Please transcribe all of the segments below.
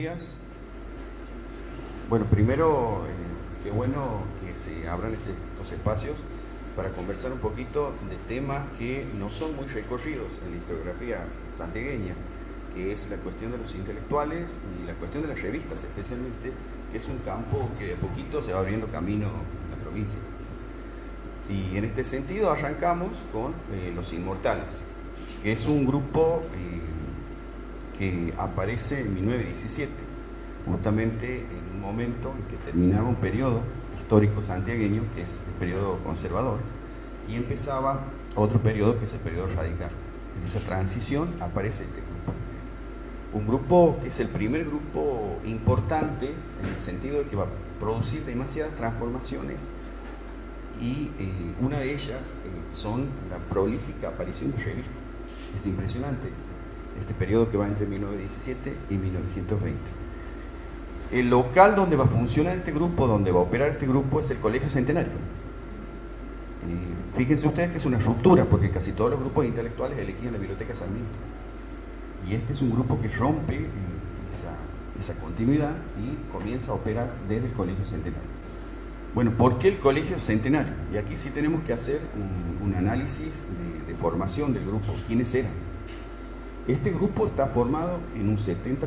Días. Bueno, primero, qué bueno que se abran estos espacios para conversar un poquito de temas que no son muy recorridos en la historiografía santiagueña, que es la cuestión de los intelectuales y la cuestión de las revistas especialmente, que es un campo que de poquito se va abriendo camino en la provincia. Y en este sentido arrancamos con Los Inmortales, que es un grupo que aparece en 1917, justamente en un momento en que terminaba un periodo histórico santiagueño, que es el periodo conservador, y empezaba otro periodo que es el periodo radical. En esa transición aparece este grupo. Un grupo que es el primer grupo importante en el sentido de que va a producir demasiadas transformaciones y una de ellas son la prolífica aparición de revistas. Es impresionante este periodo que va entre 1917 y 1920. El local donde va a funcionar este grupo, donde va a operar este grupo, es el Colegio Centenario. Fíjense ustedes que es una ruptura, porque casi todos los grupos intelectuales elegían la Biblioteca Sarmiento. Y este es un grupo que rompe esa continuidad y comienza a operar desde el Colegio Centenario. Bueno, ¿por qué el Colegio Centenario? Y aquí sí tenemos que hacer un análisis de formación del grupo. ¿Quiénes eran? Este grupo está formado en un 70%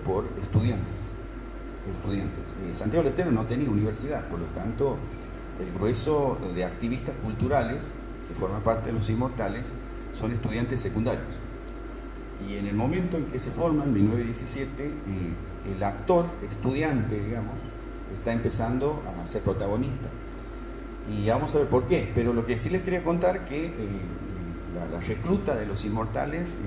por estudiantes. Santiago del Estero no tenía universidad, por lo tanto, el grueso de activistas culturales que forman parte de Los Inmortales son estudiantes secundarios. Y en el momento en que se forman, en 1917, el actor, estudiante, digamos, está empezando a ser protagonista. Y vamos a ver por qué. Pero lo que sí les quería contar que la recluta de Los Inmortales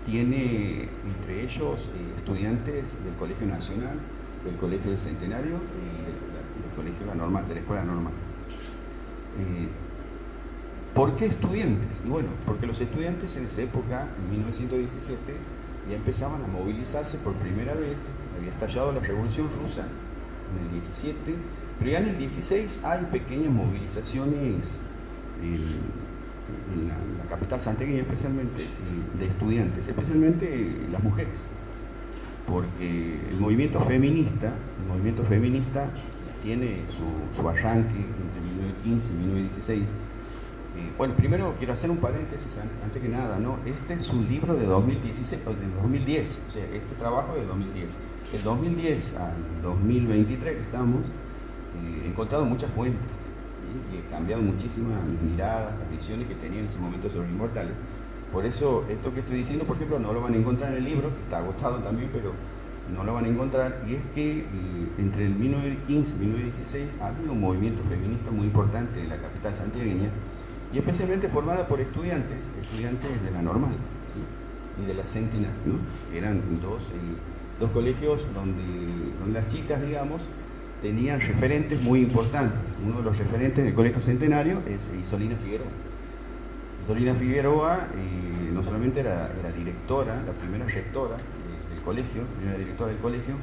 tiene entre ellos estudiantes del Colegio Nacional, del Colegio del Centenario y del Colegio Normal, de la Escuela Normal. ¿Por qué estudiantes? Y bueno, porque los estudiantes en esa época, en 1917, ya empezaban a movilizarse por primera vez. Había estallado la Revolución Rusa en el 17, pero ya en el 16 hay pequeñas movilizaciones en la capital santiagueña especialmente, de estudiantes, especialmente las mujeres, porque el movimiento feminista tiene su arranque entre 1915 y 1916. Bueno, primero quiero hacer un paréntesis antes que nada, ¿no? Este es un libro de 2016, o de 2010, o sea, este trabajo es de 2010. Del 2010 al 2023 que estamos, he encontrado muchas fuentes y he cambiado muchísimo mis miradas, las visiones que tenía en ese momento sobre los inmortales. Por eso, esto que estoy diciendo, por ejemplo, no lo van a encontrar en el libro, que está agotado también, pero no lo van a encontrar. Y es que entre el 1915 y 1916 ha habido un movimiento feminista muy importante en la capital santiagueña, y especialmente formada por estudiantes de la Normal, ¿sí? Y de la Centenario, ¿no? Eran dos colegios donde las chicas, digamos, tenían referentes muy importantes. Uno de los referentes del Colegio Centenario es Isolina Figueroa. Isolina Figueroa no solamente era directora, la primera rectora del colegio, primera directora del colegio,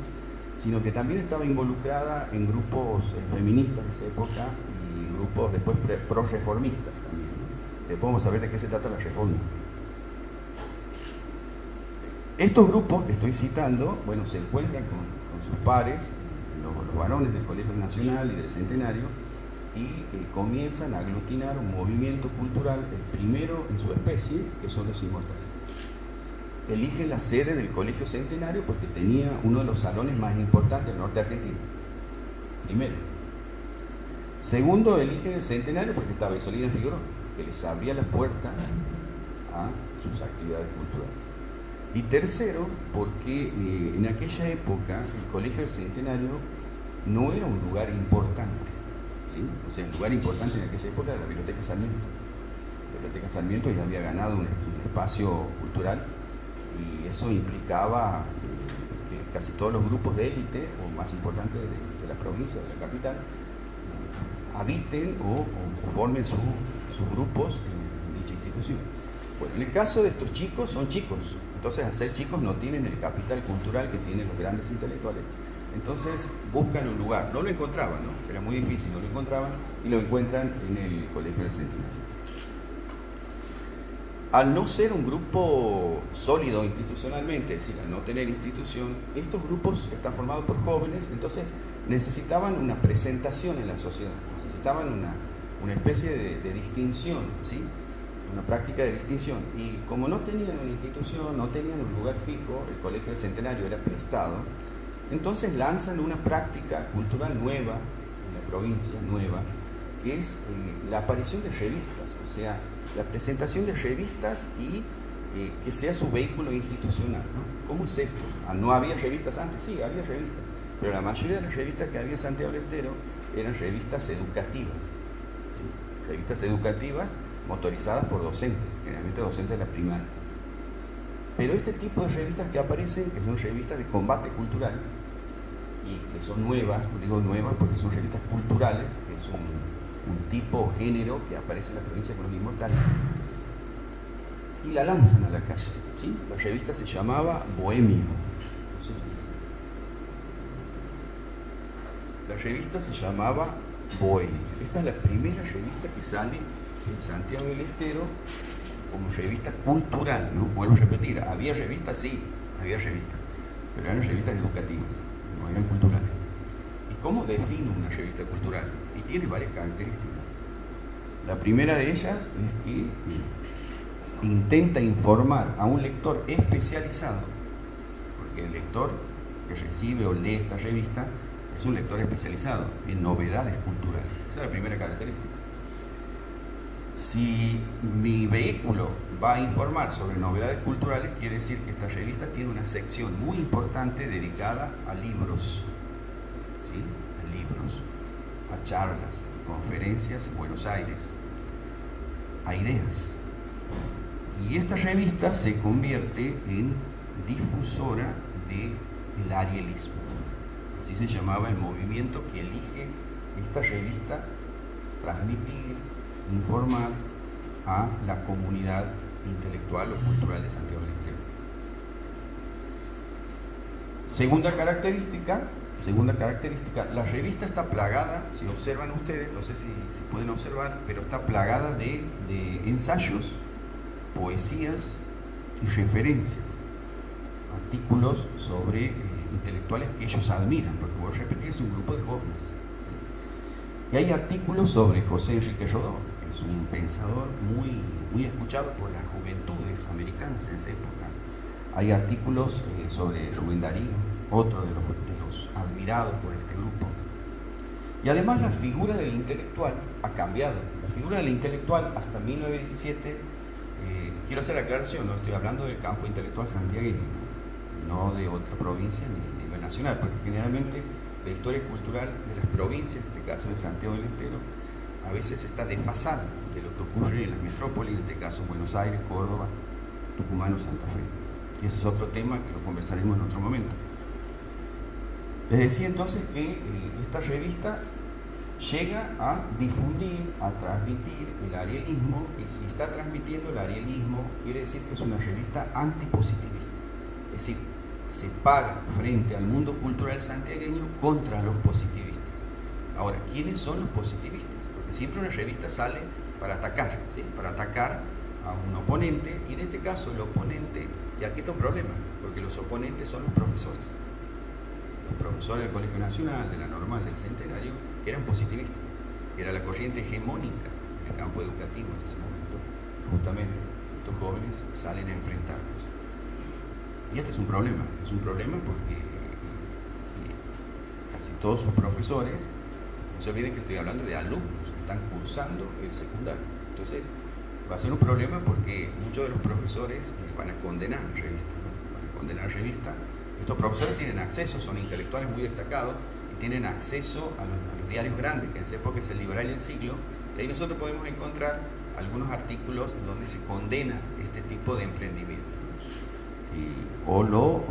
sino que también estaba involucrada en grupos feministas de esa época y grupos después pro-reformistas también, ¿no? Después vamos a ver de qué se trata la reforma. Estos grupos que estoy citando, bueno, se encuentran con sus pares, los varones del Colegio Nacional y del Centenario, y comienzan a aglutinar un movimiento cultural, el primero en su especie, que son Los Inmortales. Eligen la sede del Colegio Centenario porque tenía uno de los salones más importantes del norte argentino. Primero. Segundo, eligen el Centenario porque estaba Isolina Figueroa, que les abría la puerta a sus actividades culturales. Y tercero, porque en aquella época el Colegio del Centenario no era un lugar importante, ¿sí? O sea, el lugar importante en aquella época era la Biblioteca Sarmiento. La Biblioteca Sarmiento ya había ganado un espacio cultural y eso implicaba que casi todos los grupos de élite o más importantes de la provincia, de la capital, habiten o formen sus grupos en dicha institución. Bueno, en el caso de estos chicos, son chicos. Entonces, al ser chicos no tienen el capital cultural que tienen los grandes intelectuales. Entonces, buscan un lugar. No lo encontraban, ¿no? Era muy difícil, no lo encontraban y lo encuentran en el Colegio del Centenario. al no ser un grupo sólido institucionalmente, es decir, al no tener institución, estos grupos están formados por jóvenes, entonces necesitaban una presentación en la sociedad, necesitaban una especie de distinción, ¿sí? Una práctica de distinción. Y como no tenían una institución, no tenían un lugar fijo, el Colegio del Centenario era prestado, entonces lanzan una práctica cultural nueva en la provincia, nueva, que es la aparición de revistas, o sea, la presentación de revistas y que sea su vehículo institucional, ¿no? ¿Cómo es esto? ¿No había revistas antes? Sí, había revistas, pero la mayoría de las revistas que había en Santiago del Estero eran revistas educativas, ¿sí? Revistas educativas motorizadas por docentes, generalmente docentes de la primaria. Pero este tipo de revistas que aparecen, que son revistas de combate cultural, y que son nuevas, digo nuevas porque son revistas culturales, que es un tipo o género que aparece en la provincia con los inmortales, y la lanzan a la calle, ¿sí? La revista se llamaba Bohemio. No sé si... La revista se llamaba Bohemio. Esta es la primera revista que sale en Santiago del Estero como revista cultural, ¿no? Vuelvo a repetir, había revistas, sí, había revistas, pero eran revistas educativas, no eran culturales. ¿Y cómo defino una revista cultural? Y tiene varias características. La primera de ellas es que intenta informar a un lector especializado, porque el lector que recibe o lee esta revista es un lector especializado en novedades culturales. Esa es la primera característica. Si mi vehículo va a informar sobre novedades culturales, quiere decir que esta revista tiene una sección muy importante dedicada a libros, ¿sí? A libros, a charlas, conferencias en Buenos Aires, a ideas. Y esta revista se convierte en difusora del arielismo. Así se llamaba el movimiento que elige esta revista transmitir, informar a la comunidad intelectual o cultural de Santiago del Estero. Segunda característica, la revista está plagada, si observan ustedes, no sé si pueden observar, pero está plagada de ensayos, poesías y referencias, artículos sobre intelectuales que ellos admiran, porque voy a repetir, es un grupo de jóvenes. Y hay artículos sobre José Enrique Rodó, que es un pensador muy escuchado por las juventudes americanas en esa época. Hay artículos sobre Rubén Darío, otro de los admirados por este grupo. Y además la figura del intelectual ha cambiado. La figura del intelectual hasta 1917, quiero hacer la aclaración, no estoy hablando del campo intelectual santiagueño, no de otra provincia ni a nivel nacional, porque generalmente la historia cultural de las provincias, en este caso de Santiago del Estero, a veces está desfasada de lo que ocurre en las metrópolis, en este caso Buenos Aires, Córdoba, Tucumán o Santa Fe. Y ese es otro tema que lo conversaremos en otro momento. Les decía entonces que esta revista llega a difundir, a transmitir el arielismo, y si está transmitiendo el arielismo, quiere decir que es una revista antipositivista. Es decir, se para frente al mundo cultural santiagueño contra los positivistas. Ahora, ¿quiénes son los positivistas? Porque siempre una revista sale para atacar, ¿sí? Para atacar a un oponente, y en este caso el oponente, y aquí está un problema, porque los oponentes son los profesores del Colegio Nacional, de la Normal, del Centenario, que eran positivistas, que era la corriente hegemónica en el campo educativo en ese momento. Justamente estos jóvenes salen a enfrentarlos. Y este es un problema porque casi todos sus profesores, no se olviden que estoy hablando de alumnos que están cursando el secundario. Entonces, va a ser un problema porque muchos de los profesores van a condenar revistas, ¿no? Van a condenar revistas. Estos profesores tienen acceso, son intelectuales muy destacados y tienen acceso a los diarios grandes, que en esa época es el Liberal y el Siglo, y ahí nosotros podemos encontrar algunos artículos donde se condena este tipo de emprendimiento. O lo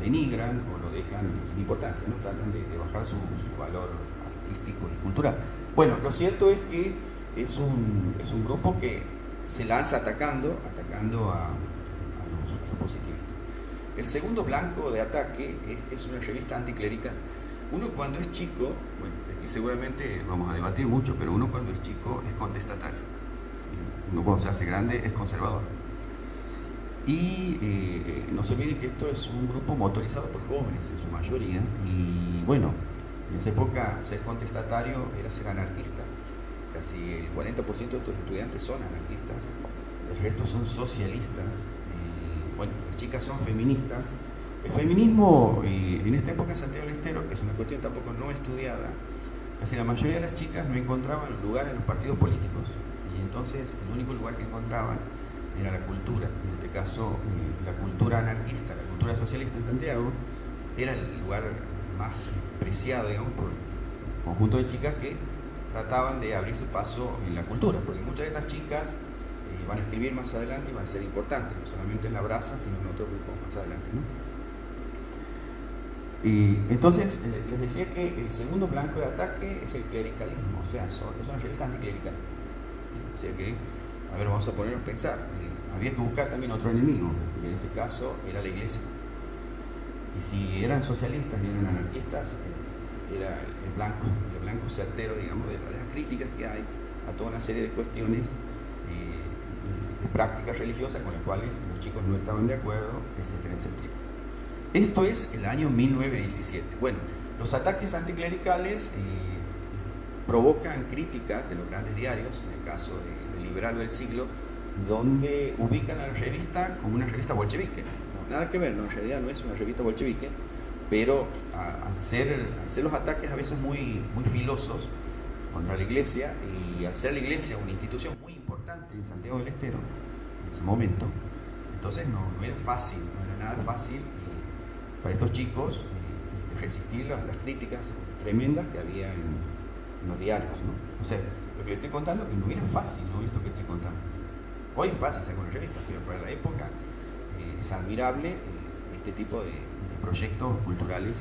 denigran o lo dejan sin importancia, ¿no? Tratan de bajar su valor artístico y cultural. Bueno, lo cierto es que es un grupo que se lanza atacando a los positivistas. El segundo blanco de ataque es que es una revista anticlerical. Uno cuando es chico, bueno, aquí seguramente vamos a debatir mucho, pero uno cuando es chico es contestatario. uno cuando se hace grande es conservador. Y no se olvide que esto es un grupo motorizado por jóvenes en su mayoría, y bueno, en esa época ser contestatario era ser anarquista. Casi el 40% de estos estudiantes son anarquistas, el resto son socialistas, bueno, las chicas son feministas. El feminismo en esta época en Santiago del Estero, que es una cuestión tampoco no estudiada, casi la mayoría de las chicas no encontraban lugar en los partidos políticos, y entonces el único lugar que encontraban era la cultura. En este caso, la cultura anarquista, la cultura socialista en Santiago, era el lugar más preciado, digamos, por el conjunto de chicas que trataban de abrirse paso en la cultura, porque muchas de estas chicas van a escribir más adelante y van a ser importantes, no solamente en la Brasa, sino en otro grupo más adelante, ¿no? Entonces, les decía que el segundo blanco de ataque es el clericalismo, o sea, es una revista anticlerical. O sea que, a ver, vamos a ponernos a pensar, había que buscar también otro enemigo, y en este caso era la iglesia. Y si eran socialistas y eran anarquistas, era el blanco certero, digamos, de las críticas que hay a toda una serie de cuestiones de prácticas religiosas con las cuales los chicos no estaban de acuerdo, etcétera, etcétera. Esto es el año 1917. Bueno, los ataques anticlericales provocan críticas de los grandes diarios, en el caso del Liberal del Siglo, donde ubican a la revista como una revista bolchevique. No, nada que ver, ¿no? En realidad no es una revista bolchevique, pero al ser los ataques a veces muy filosos contra la iglesia, y al ser la iglesia una institución muy importante en Santiago del Estero en ese momento, entonces no era fácil, no era nada fácil para estos chicos resistir las críticas tremendas que había en los diarios, ¿no? O sea, lo que les estoy contando que no era fácil, ¿no? Esto que estoy contando. Hoy es fácil sacar una revista, pero para la época es admirable este tipo de proyectos culturales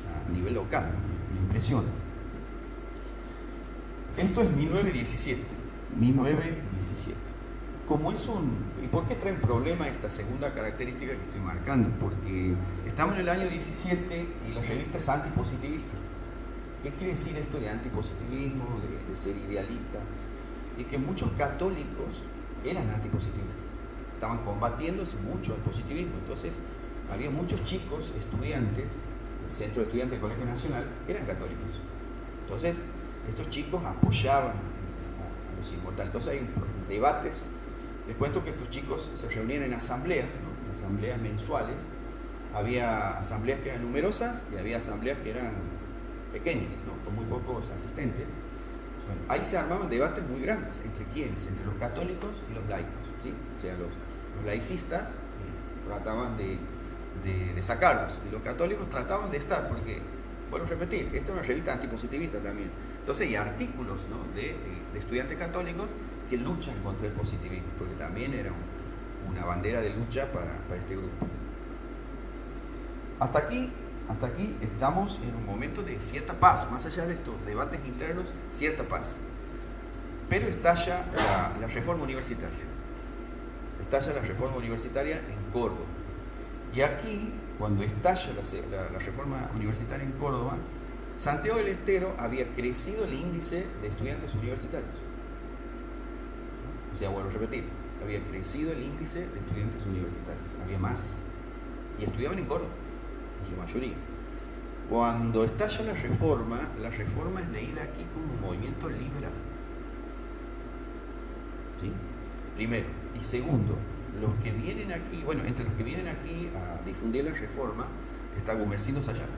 a nivel local, ¿no? Me impresiona. Esto es 1917. Como es ¿y por qué trae un problema esta segunda característica que estoy marcando? Porque estamos en el año 17 y la revista es antipositivista. ¿Qué quiere decir esto de antipositivismo, de ser idealista? Es que muchos católicos eran antipositivistas, estaban combatiéndose mucho el positivismo. Entonces había muchos chicos, estudiantes, el centro de estudiantes del Colegio Nacional, que eran católicos. Entonces estos chicos apoyaban a los inmortales. Entonces hay debates. Les cuento que estos chicos se reunían en asambleas, ¿no? En asambleas mensuales. Había asambleas que eran numerosas y había asambleas que eran pequeñas, ¿no? Con muy pocos asistentes. Bueno, ahí se armaban debates muy grandes. ¿Entre quiénes? Entre los católicos y los laicos, ¿sí? O sea, los laicistas trataban de sacarlos, y los católicos trataban de estar, porque, vuelvo a repetir, esta es una revista antipositivista también. Entonces hay artículos, ¿no? de estudiantes católicos que luchan contra el positivismo, porque también era una bandera de lucha para este grupo. Hasta aquí estamos en un momento de cierta paz, más allá de estos debates internos, cierta paz. Pero estalla la reforma universitaria. Estalla la reforma universitaria en Córdoba. Y aquí, cuando estalla la reforma universitaria en Córdoba, Santiago del Estero había crecido el índice de estudiantes universitarios. O sea, vuelvo a repetir, había crecido el índice de estudiantes universitarios, había más, y estudiaban en Córdoba, en su mayoría. Cuando estalla la reforma es leída aquí como un movimiento liberal. ¿Sí? Primero. Y segundo, los que vienen aquí, bueno, entre los que vienen aquí a difundir la reforma está Gumersindo Sayago.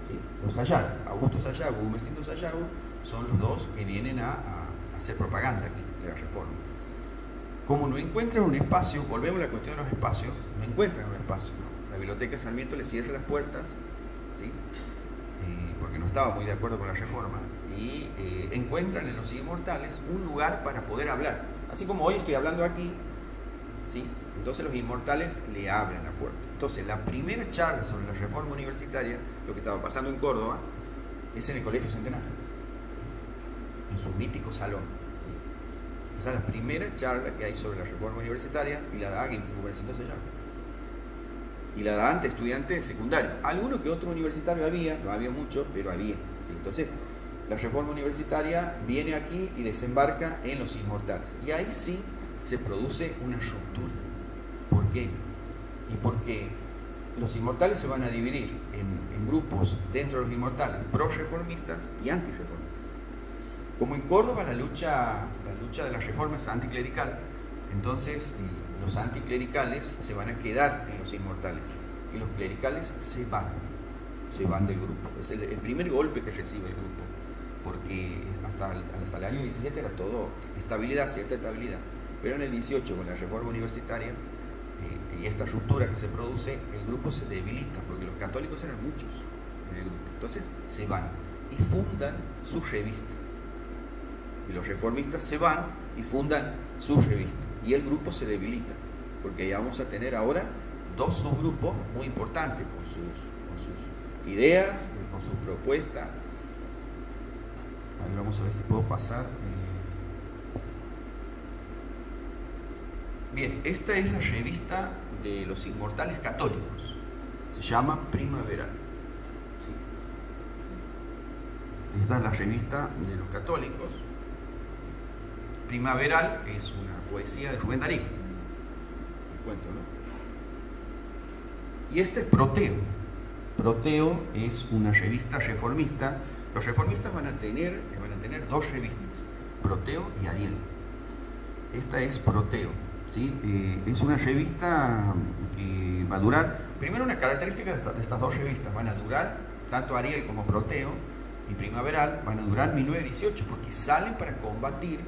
¿Sí? Los Sayago, Augusto Sayago, Gumersindo Sayago, son los dos que vienen a hacer propaganda aquí de la reforma. Como no encuentran un espacio, volvemos a la cuestión de los espacios, no encuentran un espacio, ¿no? La Biblioteca Sarmiento les cierra las puertas, ¿sí? Porque no estaba muy de acuerdo con la reforma, y encuentran en los Inmortales un lugar para poder hablar. Así como hoy estoy hablando aquí, ¿sí? Entonces los Inmortales le abren la puerta. Entonces la primera charla sobre la reforma universitaria, lo que estaba pasando en Córdoba, es en el Colegio Centenario, en su mítico salón. ¿Sí? Esa es la primera charla que hay sobre la reforma universitaria, y la da Gumersindo Sayago. Y la da ante estudiantes secundarios. Alguno que otro universitario había, no había mucho, pero había. ¿Sí? Entonces, la reforma universitaria viene aquí y desembarca en los inmortales. Y ahí sí se produce una ruptura. ¿Por qué? Y porque los inmortales se van a dividir en grupos dentro de los inmortales, pro-reformistas y antirreformistas. Como en Córdoba la lucha de las reformas es anticlerical, entonces los anticlericales se van a quedar en los inmortales y los clericales se van del grupo. Es el primer golpe que recibe el grupo, porque hasta el año 17 era todo estabilidad, cierta estabilidad, pero en el 18 con la reforma universitaria y esta ruptura que se produce, el grupo se debilita, porque los católicos eran muchos en el grupo, entonces se van y fundan su revista. Y los reformistas se van y fundan su revista. Y el grupo se debilita, porque ya vamos a tener ahora dos subgrupos muy importantes con sus ideas, con sus propuestas. A ver, vamos a ver si puedo pasar. Bien, esta es la revista de los inmortales católicos. Se llama Primaveral. ¿Sí? Esta es la revista de los católicos. Primaveral es una poesía de Rubén Darío, el cuento, ¿no? Y este es Proteo. Proteo es una revista reformista. Los reformistas van a tener dos revistas, Proteo y Ariel. Esta es Proteo, ¿sí? Es una revista que va a durar, primero una característica de estas dos revistas, van a durar, tanto Ariel como Proteo y Primaveral, van a durar 1918, porque salen para combatir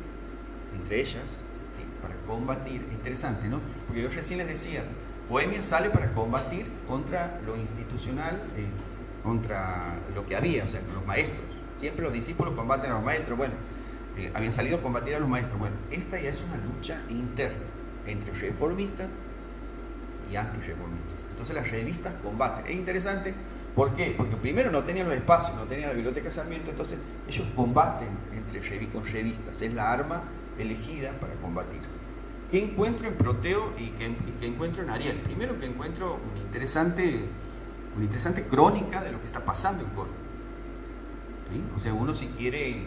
entre ellas, ¿sí? Para combatir, interesante, ¿no? Porque yo recién les decía, Bohemia sale para combatir contra lo institucional, contra lo que había, o sea, los maestros. Siempre los discípulos combaten a los maestros, bueno, habían salido a combatir a los maestros. Bueno, esta ya es una lucha interna entre reformistas y antirreformistas. Entonces las revistas combaten. Es interesante, ¿por qué? Porque primero no tenían los espacios, no tenían la biblioteca Sarmiento, entonces ellos combaten con revistas, es la arma elegida para combatir. ¿Qué encuentro en Proteo y qué encuentro en Ariel? Primero que encuentro una interesante crónica de lo que está pasando en Córdoba. ¿Sí? O sea, uno si quiere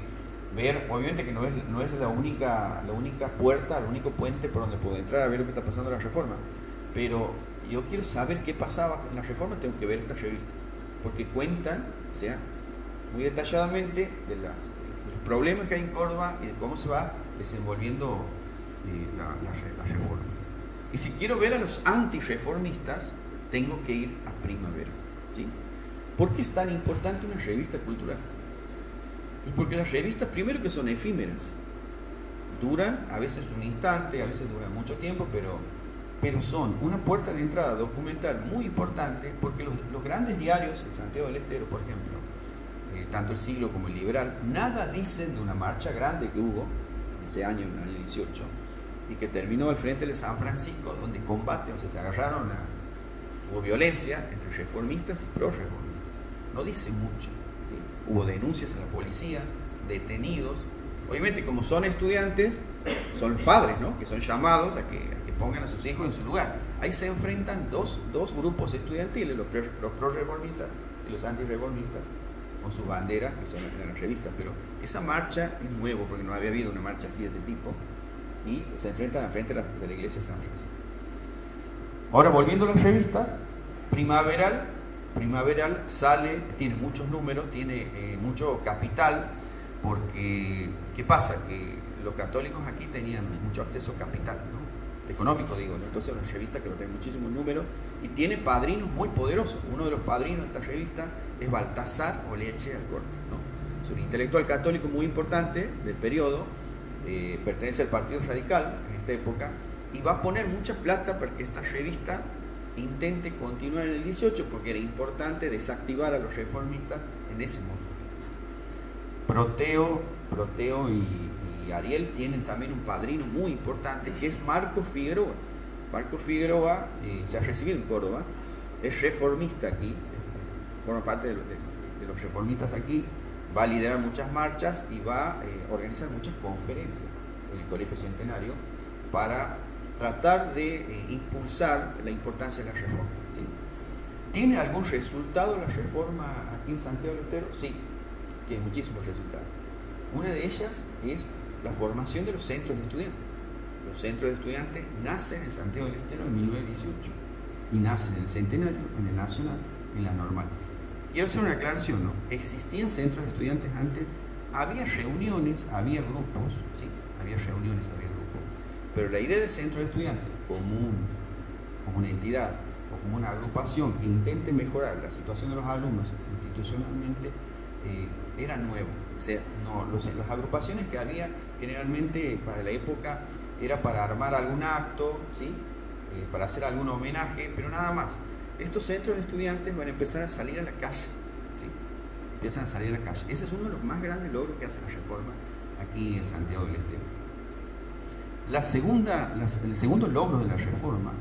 ver, obviamente que no es la única puerta, el único puente por donde puedo entrar a ver lo que está pasando en la Reforma, pero yo quiero saber qué pasaba en la Reforma, tengo que ver estas revistas, porque cuentan, o sea, muy detalladamente de los problemas que hay en Córdoba y de cómo se va desenvolviendo la reforma. Y si quiero ver a los antirreformistas, tengo que ir a Primavera. ¿Sí? ¿Por qué es tan importante una revista cultural? Y porque las revistas, primero que son efímeras, duran a veces un instante, a veces duran mucho tiempo, pero son una puerta de entrada documental muy importante, porque los grandes diarios, el Santiago del Estero, por ejemplo, tanto el Siglo como el Liberal, nada dicen de una marcha grande que hubo ese año, en el año 18, y que terminó al frente de San Francisco, donde combaten, o sea, se agarraron, hubo violencia entre reformistas y pro-reformistas. No dice mucho, ¿sí? Hubo denuncias a la policía, detenidos. Obviamente, como son estudiantes, son los padres, ¿no? Que son llamados a que pongan a sus hijos en su lugar. Ahí se enfrentan dos grupos estudiantiles, los pro-reformistas y los antirreformistas, con sus banderas, que son en las revistas. Pero esa marcha es nuevo, porque no había habido una marcha así de ese tipo, y se enfrentan al frente de la iglesia de San Francisco. Ahora, volviendo a las revistas, Primaveral sale, tiene muchos números, tiene mucho capital, porque, ¿qué pasa? Que los católicos aquí tenían mucho acceso a capital, ¿no? Económico, digo, ¿no? Entonces es una revista que va a tener muchísimos números y tiene padrinos muy poderosos. Uno de los padrinos de esta revista es Baltasar Oleche Alcorta, ¿no? Es un intelectual católico muy importante del periodo, pertenece al Partido Radical en esta época, y va a poner mucha plata para que esta revista intente continuar en el 18, porque era importante desactivar a los reformistas en ese momento. Proteo y Ariel tienen también un padrino muy importante, que es Marco Figueroa. Marco Figueroa se ha recibido en Córdoba, es reformista aquí, forma parte de los reformistas aquí, va a liderar muchas marchas y va a organizar muchas conferencias en el Colegio Centenario para tratar de impulsar la importancia de la reforma. ¿Sí? ¿Tiene algún resultado la reforma aquí en Santiago del Estero? Sí. tiene muchísimos resultados. Una de ellas es la formación de los centros de estudiantes. Los centros de estudiantes nacen en Santiago del Estero en 1918 y nacen en el Centenario, en el Nacional y en la Normal. Quiero hacer una aclaración, ¿no? Existían centros de estudiantes antes, había reuniones, había grupos, sí, había reuniones, había grupos, pero la idea de centro de estudiantes como una entidad o como una agrupación que intente mejorar la situación de los alumnos institucionalmente era nuevo. O sea, las agrupaciones que había generalmente para la época era para armar algún acto, ¿sí? Para hacer algún homenaje, pero nada más. Estos centros de estudiantes van a empezar a salir a la calle, ¿sí? Empiezan a salir a la calle. Ese es uno de los más grandes logros que hace la reforma aquí en Santiago del Estero. El segundo logro de la reforma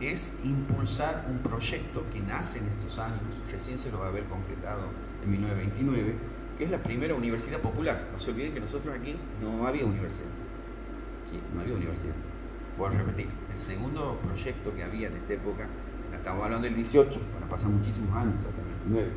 es impulsar un proyecto que nace en estos años, recién se lo va a haber concretado en 1929, que es la primera universidad popular. No se olviden que nosotros aquí no había universidad. Sí, no había universidad. Voy a repetir, el segundo proyecto que había en esta época, estamos hablando del 18, van a pasar muchísimos años, hasta el 29,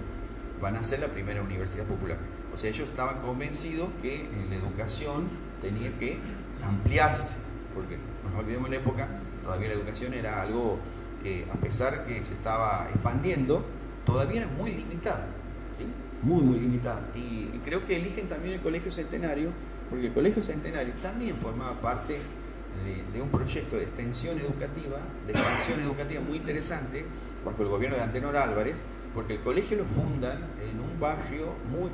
van a ser la primera universidad popular. O sea, ellos estaban convencidos que la educación tenía que ampliarse, porque no nos olvidemos en la época, todavía la educación era algo que a pesar que se estaba expandiendo, todavía era muy limitada, ¿sí? Muy limitada. Y creo que eligen también el Colegio Centenario, porque el Colegio Centenario también formaba parte de un proyecto de extensión educativa, muy interesante, bajo el gobierno de Antenor Álvarez, porque el colegio lo fundan en un barrio muy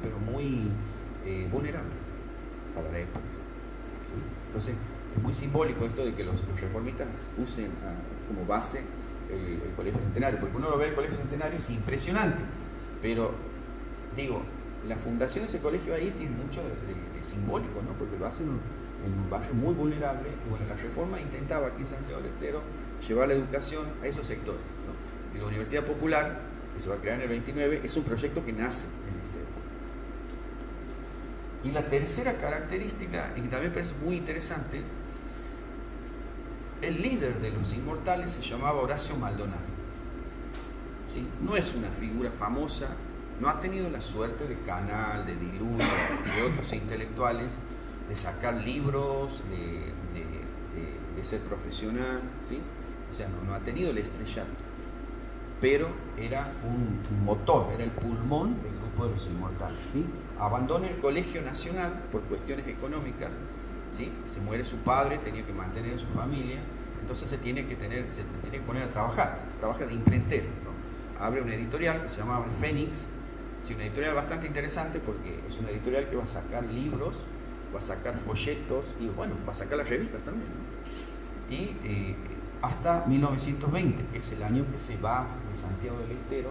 vulnerable para la época. Entonces, es muy simbólico esto de que los reformistas usen como base el Colegio Centenario, porque uno lo ve el Colegio Centenario, es impresionante, pero digo, la fundación de ese colegio ahí tiene mucho de simbólico, ¿no? Porque lo hacen en un barrio muy vulnerable, y bueno, la reforma intentaba aquí en Santiago del Estero llevar la educación a esos sectores, ¿no? Y la Universidad Popular, que se va a crear en el 29, es un proyecto que nace en este época. Y la tercera característica, y que también me parece muy interesante, el líder de los inmortales se llamaba Horacio Maldonado, ¿sí? No es una figura famosa, no ha tenido la suerte de Canal, de Diluvio, de otros intelectuales, de sacar libros, de ser profesional, ¿sí? O sea, no ha tenido el estrellato, pero era un motor, era el pulmón del grupo de los inmortales, ¿sí? Abandona el Colegio Nacional por cuestiones económicas, ¿sí? Se muere su padre, tenía que mantener a su familia, entonces se tiene que poner a trabaja de imprentero, ¿no? Abre una editorial que se llamaba El Fénix, sí, una editorial bastante interesante porque es una editorial que va a sacar libros, va a sacar folletos y bueno, va a sacar las revistas también, ¿no? Y hasta 1920, que es el año que se va de Santiago del Estero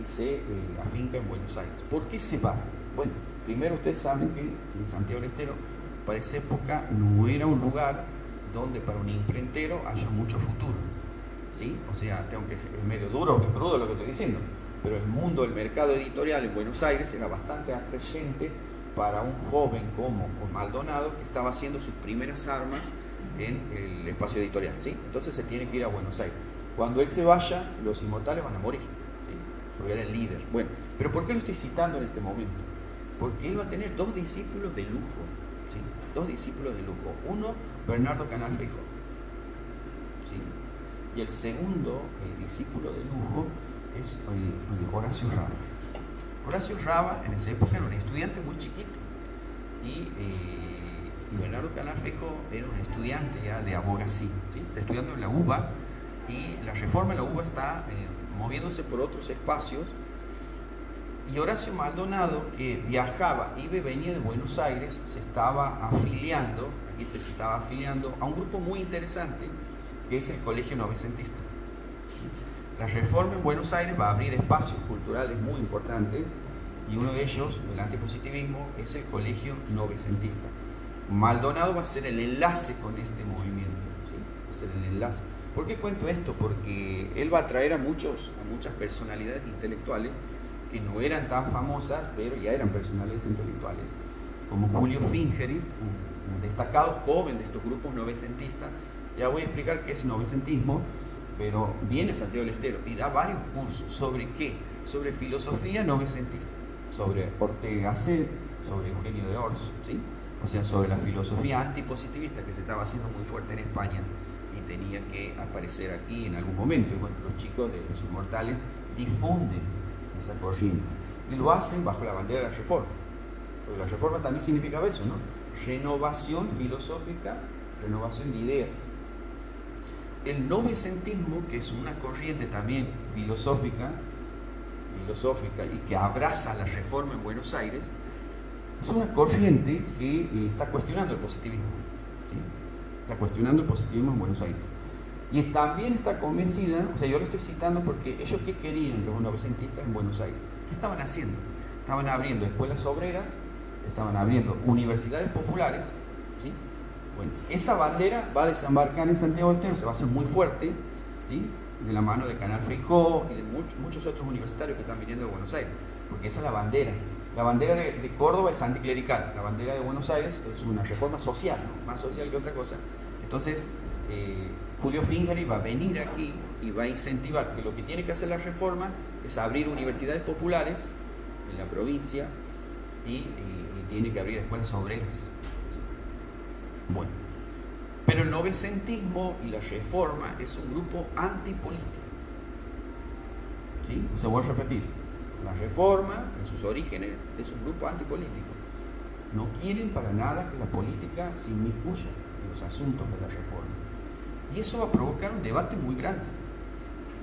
y se afinca en Buenos Aires. ¿Por qué se va? Bueno, primero ustedes saben que en Santiago del Estero para esa época no era un lugar donde para un imprentero haya mucho futuro, ¿sí? O sea, es medio duro, es crudo lo que estoy diciendo, pero el mundo, el mercado editorial en Buenos Aires era bastante atrayente para un joven como Maldonado, que estaba haciendo sus primeras armas en el espacio editorial, ¿sí? Entonces se tiene que ir a Buenos Aires. Cuando él se vaya, los inmortales van a morir, ¿sí? Porque era el líder. Bueno, pero ¿por qué lo estoy citando en este momento? Porque él va a tener dos discípulos de lujo, ¿sí? Dos discípulos de lujo. Uno, Bernardo Canal Fijo, ¿sí? Y el segundo, el discípulo de lujo, es Horacio Raba. Horacio Raba en esa época era un estudiante muy chiquito y Bernardo Canal Fijo era un estudiante ya de abogacía, ¿sí? Está estudiando en la UBA y la reforma en la UBA está moviéndose por otros espacios, y Horacio Maldonado, que viajaba, iba y venía de Buenos Aires, se estaba afiliando a un grupo muy interesante que es el Colegio Novecentista. La reforma en Buenos Aires va a abrir espacios culturales muy importantes y uno de ellos, el antipositivismo, es el Colegio Novecentista. Maldonado va a ser el enlace con este movimiento, ¿sí? Va a ser el enlace. ¿Por qué cuento esto? Porque él va a traer a muchas personalidades intelectuales que no eran tan famosas, pero ya eran personalidades intelectuales, como Julio Fingeri, un destacado joven de estos grupos novecentistas. Ya voy a explicar qué es novecentismo, pero viene a Santiago del Estero y da varios cursos. ¿Sobre qué? Sobre filosofía novecentista, sobre Ortega Gasset, sobre Eugenio de Ors, ¿sí? O sea, sobre la filosofía antipositivista que se estaba haciendo muy fuerte en España y tenía que aparecer aquí en algún momento. Y bueno, los chicos de Los Inmortales difunden esa corriente y lo hacen bajo la bandera de la Reforma. Porque la Reforma también significaba eso, ¿no? Renovación filosófica, renovación de ideas. El novecentismo, que es una corriente también filosófica y que abraza la Reforma en Buenos Aires, es una corriente que está cuestionando el positivismo, ¿sí? Está cuestionando el positivismo en Buenos Aires. Y también está convencida, o sea, yo lo estoy citando porque ellos, ¿qué querían los novecentistas en Buenos Aires? ¿Qué estaban haciendo? Estaban abriendo escuelas obreras, estaban abriendo universidades populares, ¿sí? Bueno, esa bandera va a desembarcar en Santiago del Estero, se va a hacer muy fuerte, ¿sí? De la mano de Canal Feijó y de muchos otros universitarios que están viniendo de Buenos Aires, porque esa es la bandera. La bandera de Córdoba es anticlerical, la bandera de Buenos Aires es una reforma social, ¿no? Más social que otra cosa. Entonces, Julio Fingeri va a venir aquí y va a incentivar que lo que tiene que hacer la reforma es abrir universidades populares en la provincia y tiene que abrir escuelas obreras. Bueno, pero el novecentismo y la reforma es un grupo antipolítico, ¿sí? Se voy a repetir, la reforma en sus orígenes es un grupo antipolítico. No quieren para nada que la política se inmiscuya en los asuntos de la reforma. Y eso va a provocar un debate muy grande.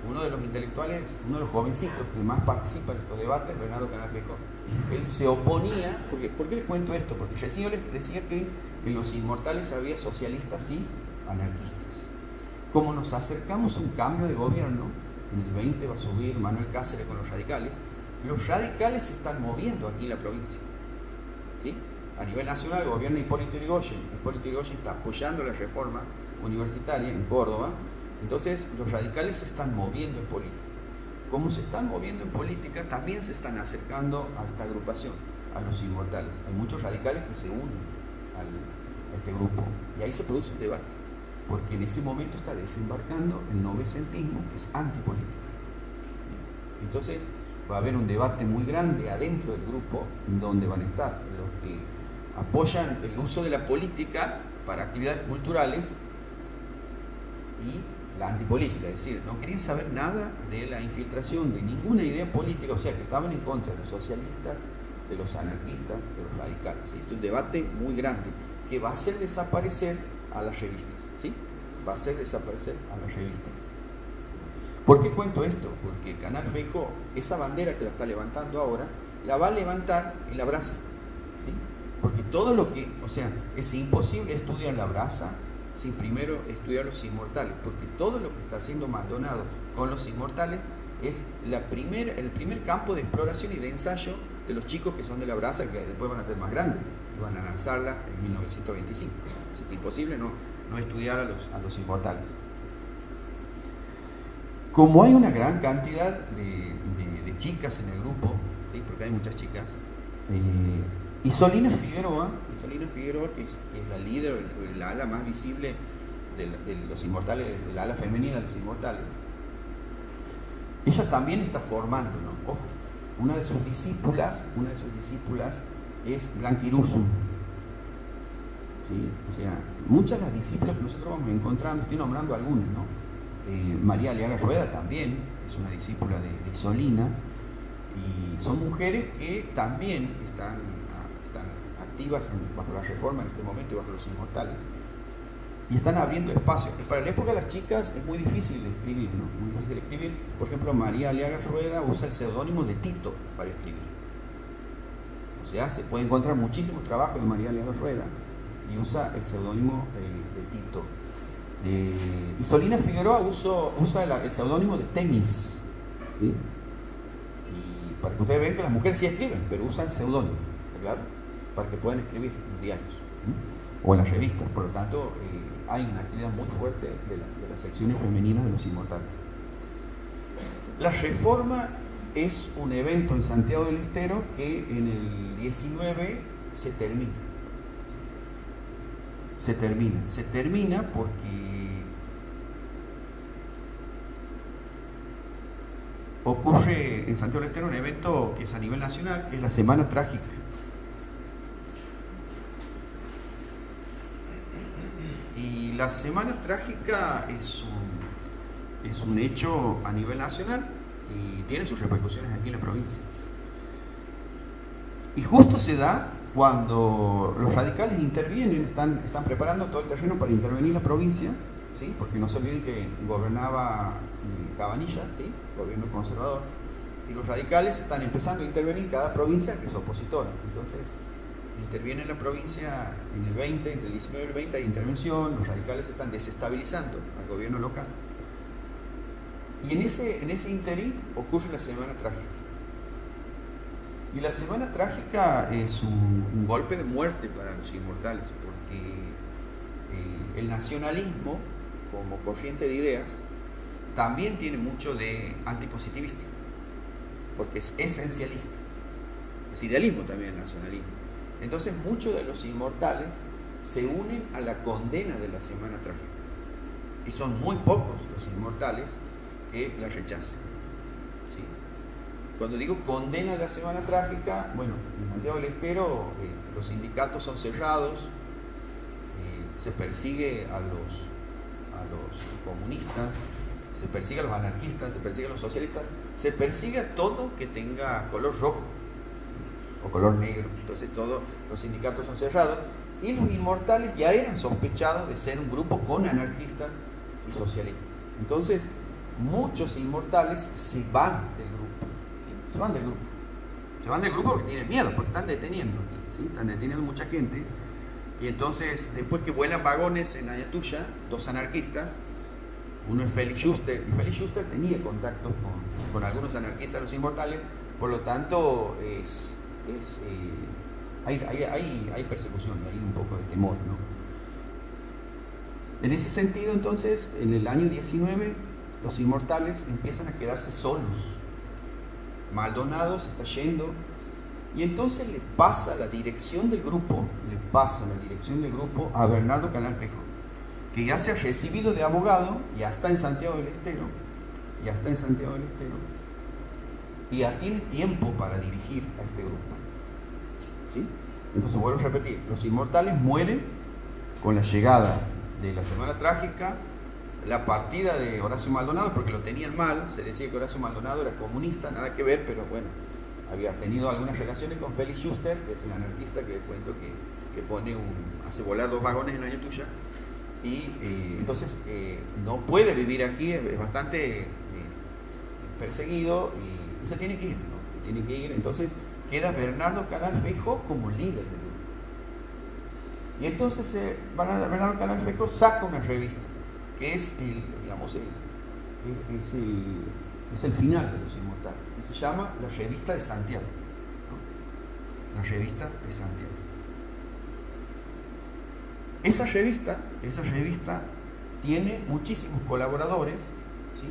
Uno de los intelectuales, uno de los jovencitos que más participa en estos debates, Bernardo Canal Feijó, él se oponía, ¿por qué les cuento esto? Porque recién yo les decía que en Los Inmortales había socialistas y anarquistas. Como nos acercamos a un cambio de gobierno, en el 20 va a subir Manuel Cáceres con los radicales se están moviendo aquí en la provincia, ¿sí? A nivel nacional gobierna Hipólito Yrigoyen está apoyando la reforma universitaria en Córdoba. Entonces los radicales se están moviendo en política. Como se están moviendo en política, también se están acercando a esta agrupación, a Los Inmortales. Hay muchos radicales que se unen a este grupo y ahí se produce un debate, porque en ese momento está desembarcando el novecentismo, que es antipolítico. Entonces va a haber un debate muy grande adentro del grupo, donde van a estar los que apoyan el uso de la política para actividades culturales y la antipolítica, es decir, no querían saber nada de la infiltración de ninguna idea política, o sea, que estaban en contra de los socialistas, de los anarquistas, de los radicales. ¿Sí? Esto es un debate muy grande que va a hacer desaparecer a las revistas, ¿sí? Va a hacer desaparecer a las revistas. ¿Por qué cuento esto? Porque Canal Feijó, esa bandera que la está levantando ahora, la va a levantar en la brasa, ¿sí? Porque todo lo que, o sea, es imposible estudiar la brasa sin primero estudiar Los Inmortales, porque todo lo que está haciendo Maldonado con Los Inmortales es el primer campo de exploración y de ensayo de los chicos que son de la brasa, que después van a ser más grandes y van a lanzarla en 1925. Es imposible no estudiar a los Inmortales. Como hay una gran cantidad de chicas en el grupo, ¿sí? Porque hay muchas chicas, Isolina Figueroa, que es la líder, la ala más visible de Los Inmortales, la ala femenina de Los Inmortales, ella también está formando, ¿no? Ojo, una de sus discípulas es Blanca Irurzun, ¿sí? O sea, muchas de las discípulas que nosotros vamos encontrando, estoy nombrando algunas, ¿no? María Aliaga Rueda también es una discípula de Isolina, y son mujeres que también están activas bajo la reforma en este momento y bajo Los Inmortales, y están abriendo espacios. Para la época de las chicas es muy difícil de escribir, ¿no? Muy difícil de escribir. Por ejemplo, María Aliaga Rueda usa el seudónimo de Tito para escribir. O sea, se puede encontrar muchísimos trabajos de María Aliaga Rueda y usa el seudónimo de Tito. Isolina Figueroa usa el seudónimo de Temis, ¿sí? Y para que ustedes vean que las mujeres sí escriben, pero usan seudónimo, claro, para que puedan escribir en los diarios, ¿sí? O en las revistas. Por lo tanto, hay una actividad muy fuerte de las secciones femeninas de Los Inmortales. La reforma es un evento en Santiago del Estero que en el 19 se termina. Se termina porque, 19 ocurre en Santiago del Estero un evento que es a nivel nacional, que es la Semana Trágica. Y la Semana Trágica es un hecho a nivel nacional y tiene sus repercusiones aquí en la provincia. Y justo se da cuando los radicales intervienen, están preparando todo el terreno para intervenir la provincia, ¿sí? Porque no se olviden que gobernaba Cabanillas, ¿sí? Gobierno conservador, y los radicales están empezando a intervenir en cada provincia que es opositora. Entonces interviene en la provincia en el 20, entre el 19 y el 20 hay intervención, los radicales están desestabilizando al gobierno local. Y en ese interín ocurre la Semana Trágica. Y la Semana Trágica es un golpe de muerte para los inmortales, porque el nacionalismo, como corriente de ideas, también tiene mucho de antipositivista, porque es esencialista. Es idealismo también el nacionalismo. Entonces muchos de los inmortales se unen a la condena de la Semana Trágica. Y son muy pocos los inmortales que la rechazan. ¿Sí? Cuando digo condena de la Semana Trágica, bueno, en Santiago del Estero los sindicatos son cerrados, se persigue a los comunistas, se persigue a los anarquistas, se persigue a los socialistas, se persigue a todo que tenga color rojo o color negro. Entonces todos los sindicatos son cerrados y los inmortales ya eran sospechados de ser un grupo con anarquistas y socialistas. Entonces muchos inmortales se van del grupo, ¿sí? Se van del grupo porque tienen miedo, porque están deteniendo, ¿sí? Están deteniendo mucha gente. Y entonces, después que vuelan vagones en Ayatuya, dos anarquistas, uno es Félix Schuster, y Félix Schuster tenía contactos con algunos anarquistas, los inmortales, por lo tanto hay persecución, hay un poco de temor, ¿no? En ese sentido, entonces, en el año 19, los inmortales empiezan a quedarse solos. Maldonado se está yendo, y entonces le pasa la dirección del grupo a Bernardo Canal Feijó, que ya se ha recibido de abogado, ya está en Santiago del Estero, y ya tiene tiempo para dirigir a este grupo. ¿Sí? Entonces vuelvo a repetir, los inmortales mueren con la llegada de la Semana Trágica, la partida de Horacio Maldonado, porque lo tenían mal, se decía que Horacio Maldonado era comunista, nada que ver, pero bueno, había tenido algunas relaciones con Félix Schuster, que es el anarquista que les cuento que hace volar dos vagones en Ayatuya, y entonces no puede vivir aquí, es bastante perseguido y se tiene que ir, ¿no? Entonces queda Bernardo Canal Feijó como líder del grupo. Y entonces Bernardo Canal Feijó saca una revista, que es el final de los inmortales, que se llama La Revista de Santiago, ¿no? La Revista de Santiago. Esa revista tiene muchísimos colaboradores, ¿sí?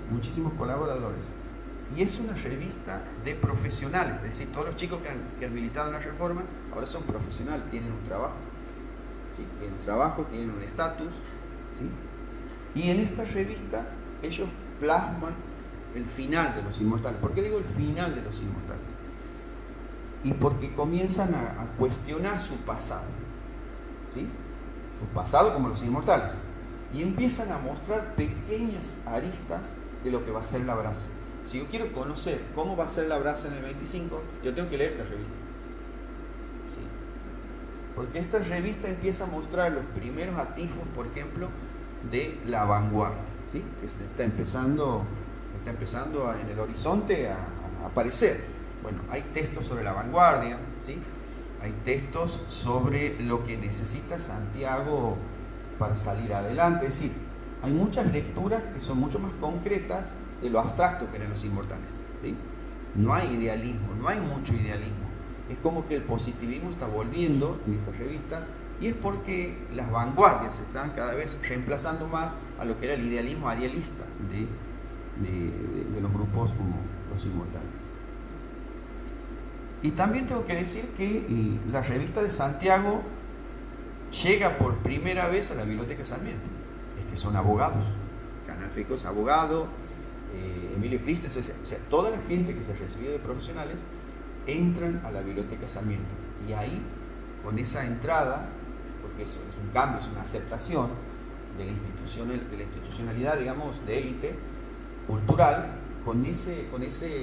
Y es una revista de profesionales, es decir, todos los chicos que han militado en la reforma ahora son profesionales, tienen un trabajo, ¿sí? Tienen un estatus, ¿sí? Y en esta revista ellos plasman el final de los inmortales. ¿Por qué digo el final de los inmortales? Y porque comienzan a cuestionar su pasado, ¿sí? Su pasado como los inmortales, y empiezan a mostrar pequeñas aristas de lo que va a ser la brasa. Si yo quiero conocer cómo va a ser la brasa en el 25, yo tengo que leer esta revista, ¿sí? Porque esta revista empieza a mostrar los primeros atisbos, por ejemplo, de la vanguardia, ¿sí? Que se está empezando en el horizonte a aparecer. Bueno, hay textos sobre la vanguardia, ¿sí? Hay textos sobre lo que necesita Santiago para salir adelante. Es decir, hay muchas lecturas que son mucho más concretas de lo abstracto que eran los inmortales, ¿sí? No hay idealismo, no hay mucho idealismo. Es como que el positivismo está volviendo en esta revista, y es porque las vanguardias están cada vez reemplazando más a lo que era el idealismo arielista de los grupos como los inmortales. Y también tengo que decir que la revista de Santiago llega por primera vez a la Biblioteca Sarmiento. Es que son abogados. Canal Feijó es abogado, Emilio Cristes, o sea, toda la gente que se recibió de profesionales entran a la Biblioteca Sarmiento. Y ahí, con esa entrada, porque eso es un cambio, es una aceptación de la institucionalidad, digamos, de élite cultural, con ese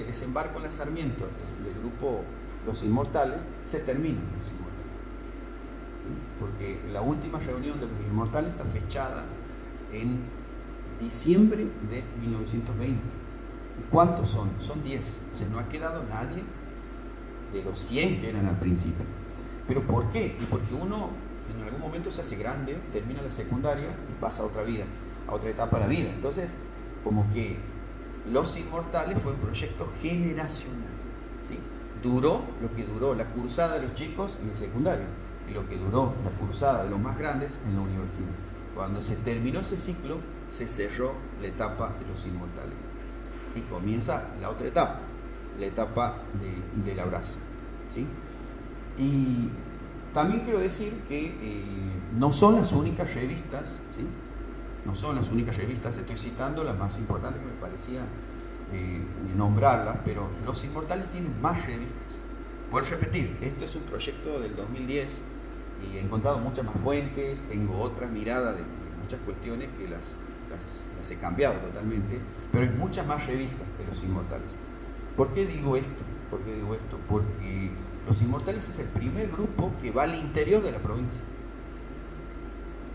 desembarco en la Sarmiento del grupo Los Inmortales, se terminan Los Inmortales. ¿Sí? Porque la última reunión de Los Inmortales está fechada en diciembre de 1920. ¿Y cuántos son? Son 10. O sea, no ha quedado nadie de los 100 que eran al principio. ¿Pero por qué? Y porque uno en algún momento se hace grande, termina la secundaria y pasa a otra vida, a otra etapa de la vida. Entonces, como que Los Inmortales fue un proyecto generacional, ¿sí? Duró lo que duró la cursada de los chicos en el secundario y lo que duró la cursada de los más grandes en la universidad. Cuando se terminó ese ciclo, se cerró la etapa de Los Inmortales y comienza la otra etapa, la etapa de la brasa, ¿sí? Y también quiero decir que no son las únicas revistas, ¿sí? No son las únicas revistas, estoy citando las más importantes que me parecía nombrarlas, pero Los Inmortales tienen más revistas. Vuelvo a repetir, este es un proyecto del 2010 y he encontrado muchas más fuentes, tengo otra mirada de muchas cuestiones que las he cambiado totalmente, pero hay muchas más revistas de Los Inmortales. ¿Por qué digo esto? Porque Los Inmortales es el primer grupo que va al interior de la provincia.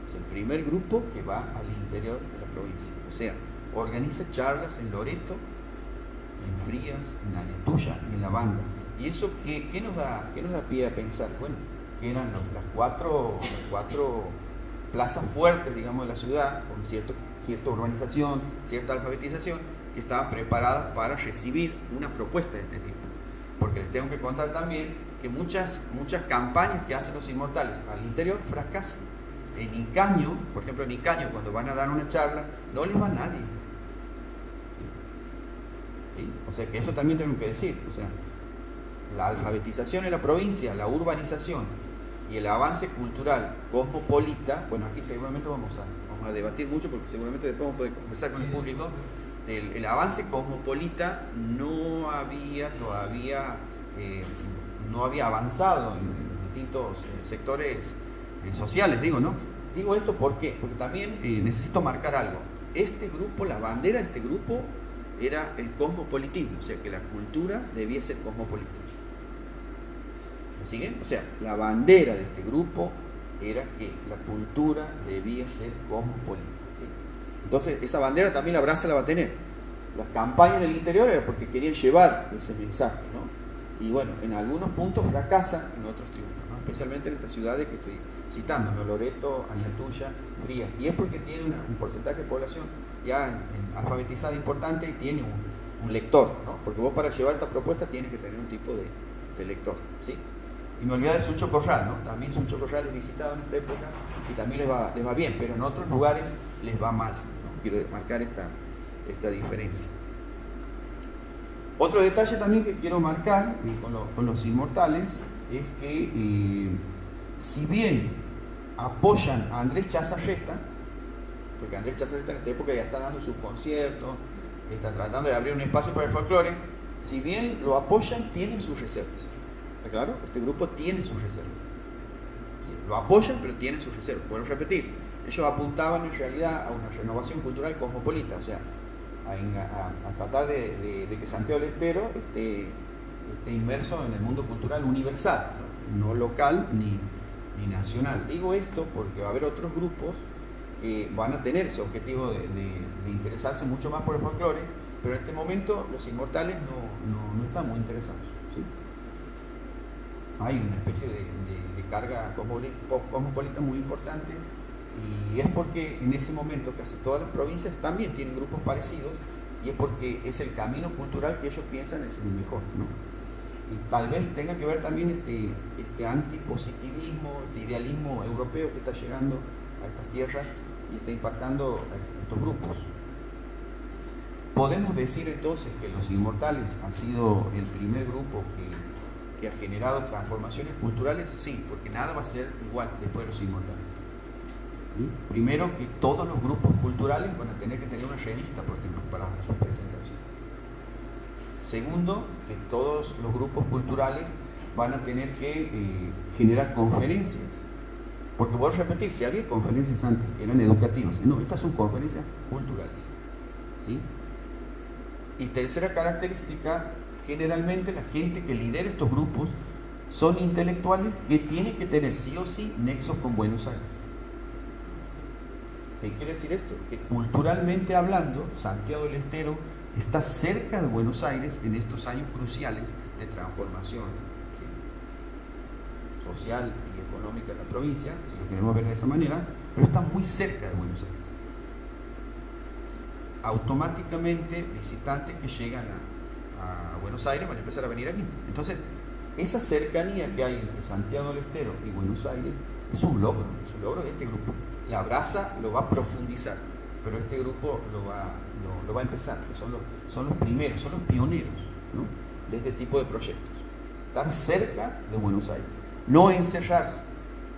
Es el primer grupo que va al interior de la provincia. O sea, organiza charlas en Loreto, en Frías, en Ayatuya y en La Banda. ¿Y eso qué nos da pie a pensar? Bueno, que eran las cuatro plazas fuertes, digamos, de la ciudad, con cierta urbanización, cierta alfabetización, que estaban preparadas para recibir una propuesta de este tipo. Porque les tengo que contar también que muchas campañas que hacen Los Inmortales al interior fracasan. En Icaño, por ejemplo, en Icaño, cuando van a dar una charla, no les va nadie. ¿Sí? O sea, que eso también tengo que decir. O sea, la alfabetización en la provincia, la urbanización y el avance cultural cosmopolita, bueno, aquí seguramente vamos a debatir mucho porque seguramente después vamos a poder conversar con el público. El avance cosmopolita no había todavía no había avanzado en distintos sectores sociales, ¿no? Digo esto ¿por qué? Porque también necesito marcar algo. Este grupo, la bandera de este grupo era el cosmopolitismo, o sea que la cultura debía ser cosmopolita. ¿Me siguen? O sea, la bandera de este grupo era que la cultura debía ser cosmopolita, ¿sí? Entonces, esa bandera también la brasa la va a tener. Las campañas en el interior era porque querían llevar ese mensaje, ¿no? Y bueno, en algunos puntos fracasan, en otros triunfan, ¿no? Especialmente en estas ciudades que estoy citando, ¿no? Loreto, Ayatuya, Frías. Y es porque tiene un porcentaje de población ya alfabetizada importante y tiene un lector, ¿no? Porque vos para llevar esta propuesta tienes que tener un tipo de lector, ¿sí? Y me olvidé de Sucho Corral, ¿no? También Sucho Corral es visitado en esta época y también les va bien, pero en otros lugares les va mal, ¿no? Quiero marcar esta diferencia. Otro detalle también que quiero marcar con Los Inmortales es que si bien apoyan a Andrés Chazarreta, porque Andrés Chazarreta en esta época ya está dando sus conciertos, está tratando de abrir un espacio para el folclore, si bien lo apoyan, tienen sus reservas. ¿Está claro? Este grupo tiene sus reservas. Sí, lo apoyan, pero tienen sus reservas. Puedo repetir, ellos apuntaban en realidad a una renovación cultural cosmopolita, o sea, a tratar de que Santiago del Estero esté inmerso en el mundo cultural universal, no local ni nacional. Digo esto porque va a haber otros grupos que van a tener ese objetivo de interesarse mucho más por el folclore, pero en este momento Los Inmortales no están muy interesados, ¿sí? Hay una especie de carga cosmopolita muy importante y es porque en ese momento casi todas las provincias también tienen grupos parecidos y es porque es el camino cultural que ellos piensan es el mejor, ¿no? Y tal vez tenga que ver también este antipositivismo, este idealismo europeo que está llegando a estas tierras y está impactando a estos grupos. Podemos decir entonces que Los Inmortales ha sido el primer grupo que ha generado transformaciones culturales, sí, porque nada va a ser igual después de Los Inmortales. ¿sí? Primero, que todos los grupos culturales van a tener que tener una revista, por ejemplo, para su presentación. Segundo, que todos los grupos culturales van a tener que generar conferencias. Porque voy a repetir, si había conferencias antes que eran educativas, no, estas son conferencias culturales, ¿sí? Y tercera característica, generalmente la gente que lidera estos grupos son intelectuales que tienen que tener sí o sí nexos con Buenos Aires. ¿Qué quiere decir esto? Que culturalmente hablando, Santiago del Estero está cerca de Buenos Aires en estos años cruciales de transformación, ¿sí?, social y económica de la provincia, si lo queremos ver de esa manera, pero está muy cerca de Buenos Aires. Automáticamente visitantes que llegan a Buenos Aires van a empezar a venir aquí. Entonces, esa cercanía que hay entre Santiago del Estero y Buenos Aires es un logro de este grupo. La Brasa lo va a profundizar, pero este grupo lo va a empezar. Son los primeros, son los pioneros, ¿no?, de este tipo de proyectos. Estar cerca de Buenos Aires, no encerrarse,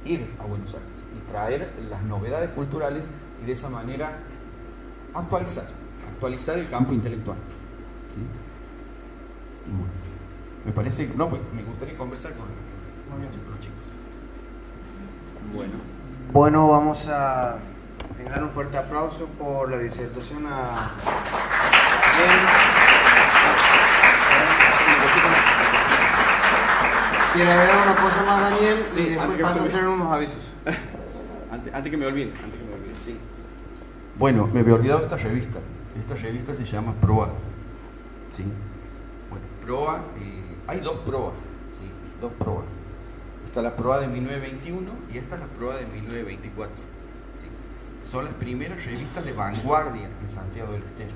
ir a Buenos Aires y traer las novedades culturales y de esa manera actualizar el campo intelectual, ¿sí? Y bueno, me parece, pues me gustaría conversar con los chicos. Bueno, vamos a brindar un fuerte aplauso por la disertación a ¿Quiere agregar una cosa más, Daniel? Sí, y después paso a hacer unos avisos. Antes que me olvide, sí. Bueno, me había olvidado esta revista. Esta revista se llama Proa, ¿sí? Bueno, Proa, hay dos Proa, ¿sí? Dos Proa. Está la Proa de 1921 y esta es la Proa de 1924, ¿sí? Son las primeras revistas de vanguardia en Santiago del Estero.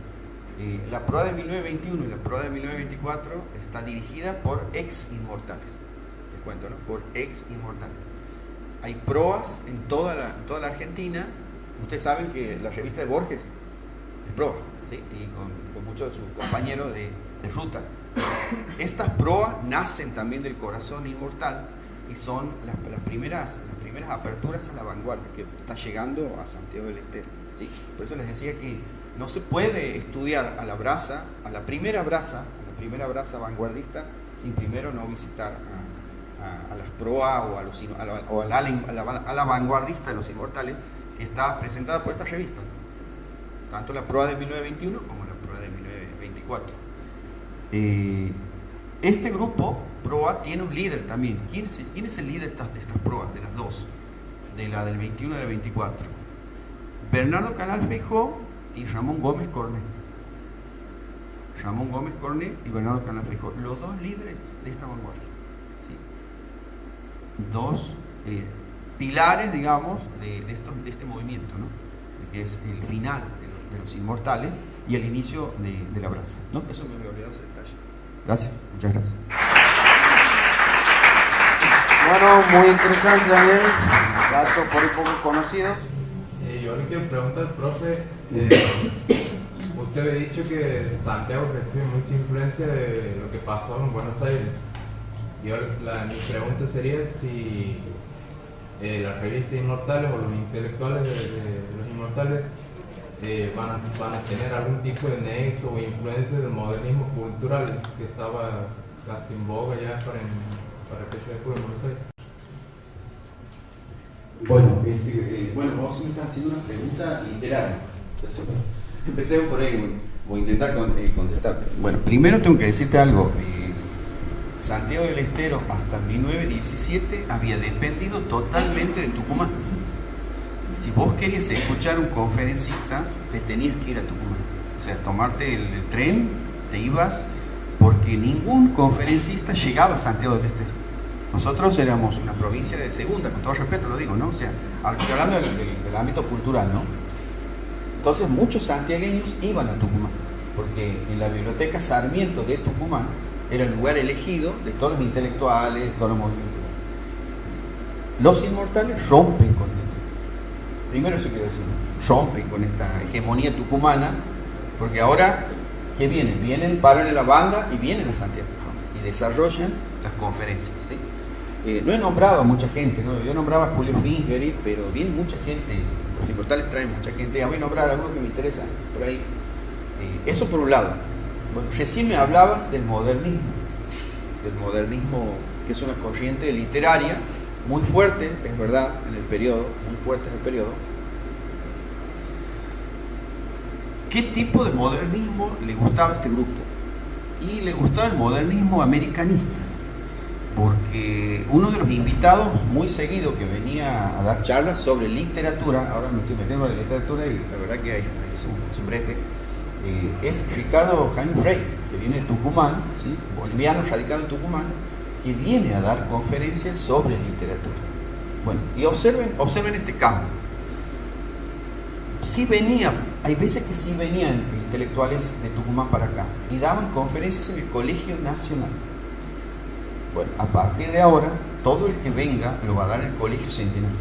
La Proa de 1921 y la Proa de 1924 está dirigida por ex inmortales. Les cuento, ¿no? Por ex inmortales. Hay proas en toda la Argentina. Ustedes saben que la revista de Borges es proa, ¿sí? Y con muchos de sus compañeros de ruta. Estas proas nacen también del corazón inmortal y son las primeras aperturas a la vanguardia que está llegando a Santiago del Estero, ¿sí? Por eso les decía que no se puede estudiar a la brasa, a la primera brasa vanguardista, sin primero no visitar a las proas o a la vanguardista de los inmortales, que está presentada por esta revista, tanto la Proa de 1921 como la Proa de 1924. Este grupo Proa tiene un líder también. ¿Quién es el líder de estas Proas, de las dos? De la del 21 y del 24. Bernardo Canal Feijó y Ramón Gómez Cornet. Ramón Gómez Cornet y Bernardo Canal Feijó, los dos líderes de esta vanguardia, ¿sí? Dos pilares, digamos, de este movimiento, ¿no?, que es el final de los inmortales y el inicio de la brasa, ¿no? Eso me había olvidado ese detalle. Gracias, muchas gracias. Bueno, muy interesante, Daniel. Datos por ahí poco conocidos. Yo le quiero preguntar al profe, usted había dicho que Santiago recibe mucha influencia de lo que pasó en Buenos Aires. Mi pregunta sería si las revistas inmortales o los intelectuales de los inmortales van a tener algún tipo de nexo o influencia del modernismo cultural que estaba casi en boga ya para el pecho de Buenos Aires. Bueno, vos me estás haciendo una pregunta literaria. Empecemos por ahí, voy a intentar contestarte. Bueno, primero tengo que decirte algo. Santiago del Estero hasta 1917 había dependido totalmente de Tucumán. Si vos querías escuchar un conferencista, te tenías que ir a Tucumán. O sea, tomarte el tren, te ibas, porque ningún conferencista llegaba a Santiago del Estero. Nosotros éramos una provincia de segunda, con todo respeto lo digo, ¿no? O sea, estoy hablando del ámbito cultural, ¿no? Entonces muchos santiagueños iban a Tucumán, porque en la biblioteca Sarmiento de Tucumán era el lugar elegido de todos los intelectuales, de todos los movimientos. Los inmortales rompen con esto. Primero eso quiero decir, rompen con esta hegemonía tucumana, porque ahora, ¿qué vienen? Paran en la banda y vienen a Santiago, ¿no? Y desarrollan las conferencias, ¿sí? No he nombrado a mucha gente, ¿no? Yo nombraba a Julio Fingerit, pero viene mucha gente, Los inmortales traen mucha gente. Voy a nombrar algo que me interesa por ahí. Eso por un lado. Bueno, recién me hablabas del modernismo que es una corriente literaria muy fuerte, es verdad, en el periodo, muy fuerte en el periodo. ¿Qué tipo de modernismo le gustaba a este grupo? Y le gustaba el modernismo americanista, porque uno de los invitados muy seguido que venía a dar charlas sobre literatura, ahora me estoy metiendo en la literatura y la verdad que es un brete, es Ricardo Jaime Freire, que viene de Tucumán, ¿sí? Boliviano radicado en Tucumán, que viene a dar conferencias sobre literatura. Bueno, y observen este campo. Sí venían, hay veces que sí venían intelectuales de Tucumán para acá y daban conferencias en el Colegio Nacional. Bueno, a partir de ahora, todo el que venga lo va a dar en el Colegio Centenario.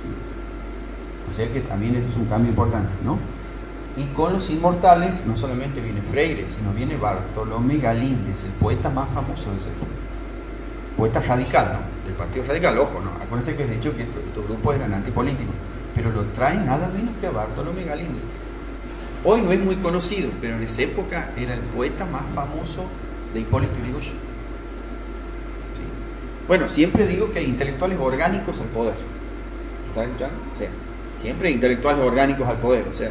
¿Sí? O sea que también eso es un cambio importante, ¿no? Y con los inmortales no solamente viene Freire, sino viene Bartolomé Galíndez, el poeta más famoso de ese grupo. Poeta radical, ¿no? Del Partido Radical, ojo, ¿no? Acuérdense que les he dicho que estos grupos eran antipolíticos, pero lo traen nada menos que a Bartolomé Galíndez. Hoy no es muy conocido, pero en esa época era el poeta más famoso de Hipólito Yrigoyen. ¿Sí? Bueno, siempre digo que hay intelectuales orgánicos al poder. ¿Están escuchando? O sea, siempre hay intelectuales orgánicos al poder, o sea,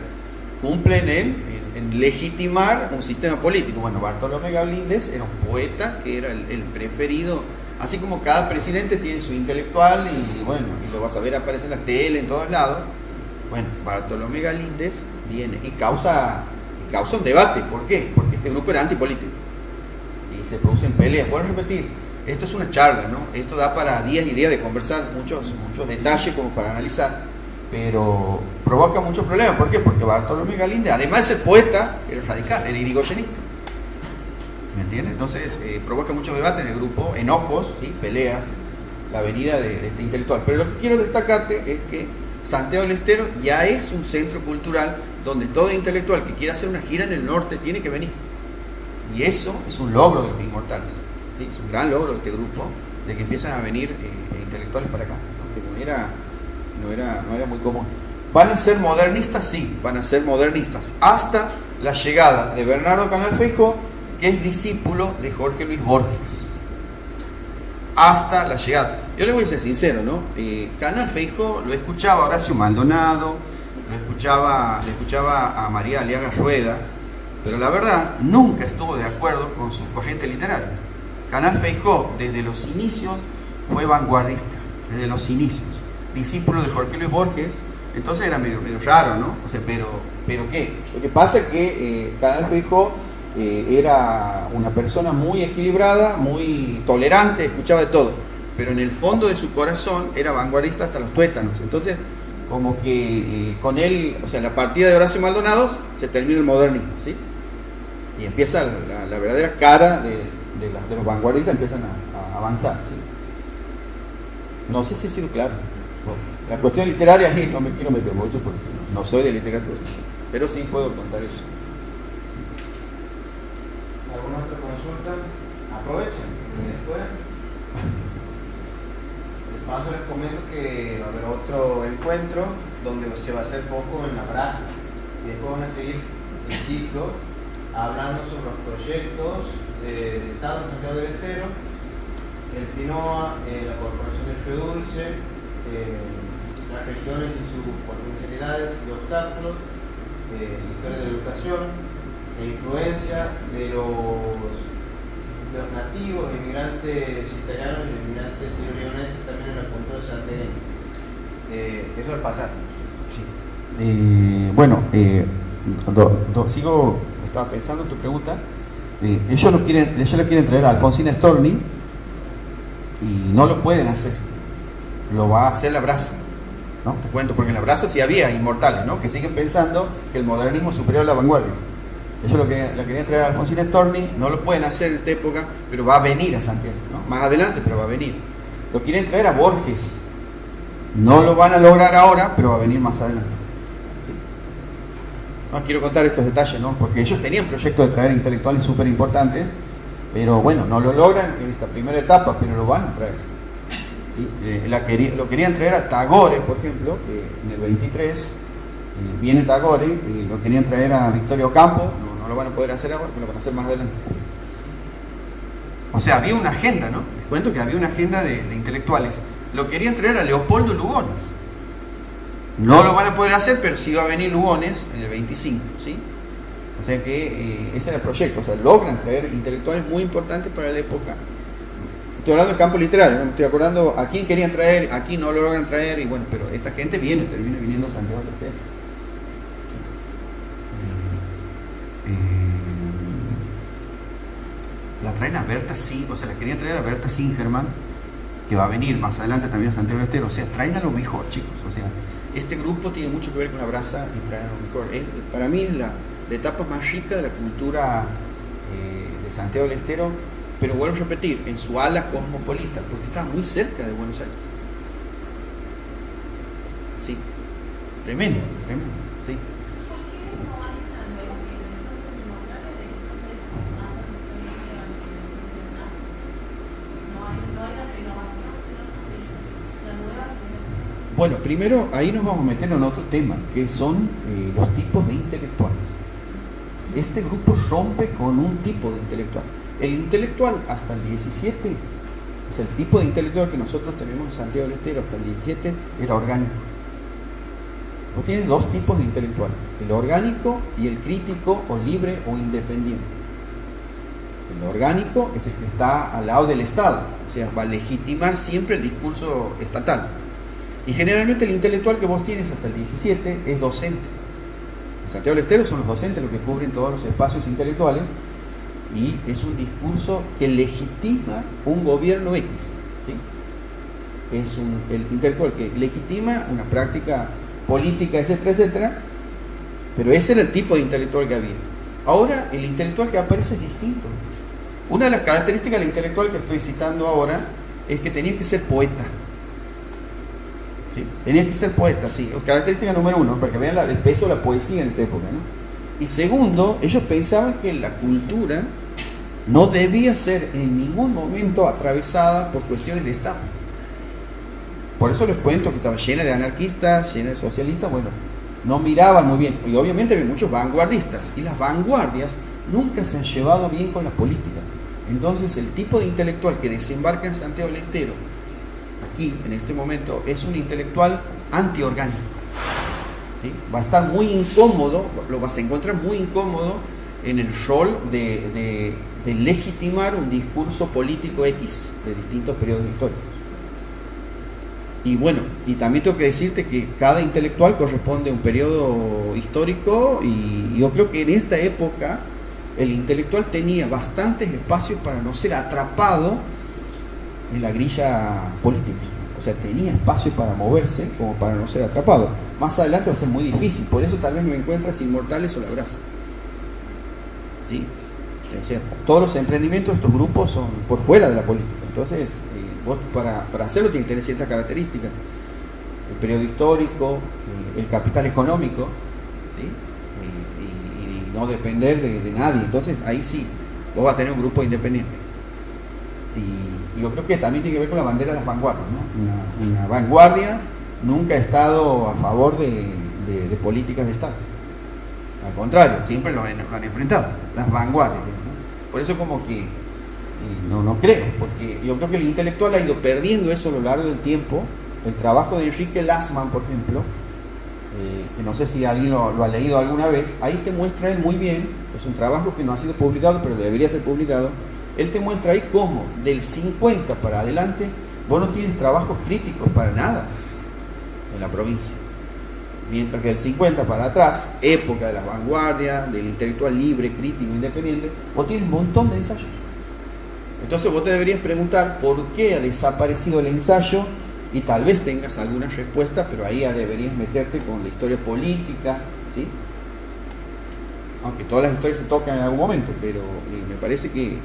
cumplen en legitimar un sistema político. Bueno, Bartolomé Galíndez era un poeta que era el preferido, así como cada presidente tiene su intelectual y bueno, y lo vas a ver aparecer en la tele, en todos lados. Bueno, Bartolomé Galíndez viene y causa un debate. ¿Por qué? Porque este grupo era antipolítico y se producen peleas. Vuelvo a repetir, esto es una charla, ¿no? Esto da para días y días de conversar, muchos detalles como para analizar, pero provoca muchos problemas. ¿Por qué? Porque Bartolomé Galíndez, además de ser poeta, era radical, era irigoyenista. ¿Me entiendes? Entonces provoca mucho debate en el grupo, enojos, ¿sí? Peleas, la venida de este intelectual. Pero lo que quiero destacarte es que Santiago del Estero ya es un centro cultural donde todo intelectual que quiera hacer una gira en el norte tiene que venir. Y eso es un logro de los inmortales, ¿sí? Es un gran logro de este grupo, de que empiezan a venir intelectuales para acá, ¿no? Que no era muy común. ¿Van a ser modernistas? Sí, van a ser modernistas. Hasta la llegada de Bernardo Canal Feijó, que es discípulo de Jorge Luis Borges. Hasta la llegada. Yo le voy a ser sincero, ¿no? Canal Feijó lo escuchaba a Horacio Maldonado, le escuchaba a María Aliaga Rueda, pero la verdad nunca estuvo de acuerdo con su corriente literaria. Canal Feijó desde los inicios fue vanguardista, desde los inicios, discípulo de Jorge Luis Borges. Entonces era medio raro, ¿no? O sea, pero ¿qué? Lo que pasa es que Canal Feijó era una persona muy equilibrada, muy tolerante, escuchaba de todo, pero en el fondo de su corazón era vanguardista hasta los tuétanos. Entonces, como que con él, o sea, la partida de Horacio Maldonado se termina el modernismo, ¿sí? Y empieza la verdadera cara de los vanguardistas, empiezan a avanzar, ¿sí? No sé si he sido claro. La cuestión literaria, no me quiero meter mucho porque no soy de literatura, pero sí puedo contar eso. Sí. ¿Alguna otra consulta? Aprovechen. Después, de paso les comento que va a haber otro encuentro donde se va a hacer foco en la brasa. Y después van a seguir el ciclo hablando sobre los proyectos de Estado en Santiago del Estero, el PINOA, la Corporación del Río Dulce, las regiones y sus potencialidades y obstáculos, historia de la educación, la influencia de los nativos, inmigrantes italianos y inmigrantes sierra-leoneses también en la cultura santiagueña. Eso al pasar. Sí. Bueno, sigo, estaba pensando en tu pregunta. Ellos lo quieren traer a Alfonsina Storni y no lo pueden hacer. Lo va a hacer la brasa, ¿no? Te cuento, porque en la brasa sí había inmortales, ¿no? Que siguen pensando que el modernismo es superior a la vanguardia. Ellos la querían traer a Alfonsina Storni, no lo pueden hacer en esta época, pero va a venir a Santiago, ¿no? Más adelante, pero va a venir. Lo quieren traer a Borges, no lo van a lograr ahora, pero va a venir más adelante. ¿Sí? No quiero contar estos detalles, ¿no? Porque ellos tenían proyectos de traer intelectuales súper importantes, pero bueno, no lo logran en esta primera etapa, pero lo van a traer. ¿sí? Lo querían traer a Tagore, por ejemplo, que en el 23 viene Tagore, lo querían traer a Victorio Ocampo, no lo van a poder hacer ahora, pero lo van a hacer más adelante. O sea, había una agenda, ¿no? Les cuento que había una agenda de intelectuales. Lo querían traer a Leopoldo Lugones. No lo van a poder hacer, pero sí va a venir Lugones en el 25, ¿sí? O sea que ese era el proyecto, o sea, logran traer intelectuales muy importantes para la época. Estoy hablando del campo literario, ¿no? Me estoy acordando a quién querían traer, aquí no lo logran traer, y bueno, pero esta gente termina viniendo a Santiago del Estero. La traen a Berta, sí, o sea, la querían traer a Berta Singerman, que va a venir más adelante también a Santiago del Estero, o sea, traen a lo mejor, chicos, o sea, este grupo tiene mucho que ver con la brasa y traen a lo mejor. Para mí es la etapa más rica de la cultura de Santiago del Estero, pero vuelvo a repetir, en su ala cosmopolita, porque está muy cerca de Buenos Aires. Sí, tremendo, sí. Bueno, primero ahí nos vamos a meter en otro tema, que son los tipos de intelectuales. Este grupo rompe con un tipo de intelectual. El intelectual hasta el 17, o sea, el tipo de intelectual que nosotros tenemos en Santiago del Estero hasta el 17 era orgánico. Vos tienes dos tipos de intelectuales, el orgánico y el crítico o libre o independiente. El orgánico es el que está al lado del Estado, o sea, va a legitimar siempre el discurso estatal. Y generalmente el intelectual que vos tienes hasta el 17 es docente. En Santiago del Estero son los docentes los que cubren todos los espacios intelectuales y es un discurso que legitima un gobierno X, ¿sí? Es el intelectual que legitima una práctica política, etcétera, etcétera, pero ese era el tipo de intelectual que había. Ahora el intelectual que aparece es distinto. Una de las características del intelectual que estoy citando ahora es que tenía que ser poeta. ¿Sí? Tenía que ser poeta, sí. Característica número uno, para que vean el peso de la poesía en esta época, ¿no? Y segundo, ellos pensaban que la cultura no debía ser en ningún momento atravesada por cuestiones de Estado. Por eso les cuento que estaba llena de anarquistas, llena de socialistas, bueno, no miraban muy bien. Y obviamente había muchos vanguardistas, y las vanguardias nunca se han llevado bien con la política. Entonces el tipo de intelectual que desembarca en Santiago del Estero, aquí, en este momento, es un intelectual antiorgánico. ¿Sí? Va a estar muy incómodo, lo vas a encontrar muy incómodo en el rol de legitimar un discurso político X de distintos periodos históricos. Y bueno, y también tengo que decirte que cada intelectual corresponde a un periodo histórico y yo creo que en esta época el intelectual tenía bastantes espacios para no ser atrapado en la grilla política. O sea, tenía espacio para moverse como para no ser atrapado. Más adelante va a ser muy difícil, por eso tal vez me encuentras Inmortales o La Brasa. ¿Sí? O sea, todos los emprendimientos de estos grupos son por fuera de la política. Entonces, vos para hacerlo tienes que tener ciertas características. El periodo histórico, el capital económico, ¿sí? Y no depender de nadie. Entonces, ahí sí, vos vas a tener un grupo independiente. Y yo creo que también tiene que ver con la bandera de las vanguardias, ¿no? Una vanguardia nunca ha estado a favor de políticas de Estado. Al contrario, siempre lo han enfrentado, las vanguardias, ¿no? Por eso como que no creo, porque yo creo que el intelectual ha ido perdiendo eso a lo largo del tiempo. El trabajo de Enrique Lassmann, por ejemplo, que no sé si alguien lo ha leído alguna vez, ahí te muestra él muy bien, es un trabajo que no ha sido publicado, pero debería ser publicado. Él te muestra ahí cómo del 50 para adelante vos no tienes trabajos críticos para nada en la provincia. Mientras que del 50 para atrás, época de la vanguardia, del intelectual libre, crítico, independiente, vos tienes un montón de ensayos. Entonces vos te deberías preguntar por qué ha desaparecido el ensayo y tal vez tengas algunas respuestas, pero ahí ya deberías meterte con la historia política, ¿sí? Aunque todas las historias se tocan en algún momento, pero me parece que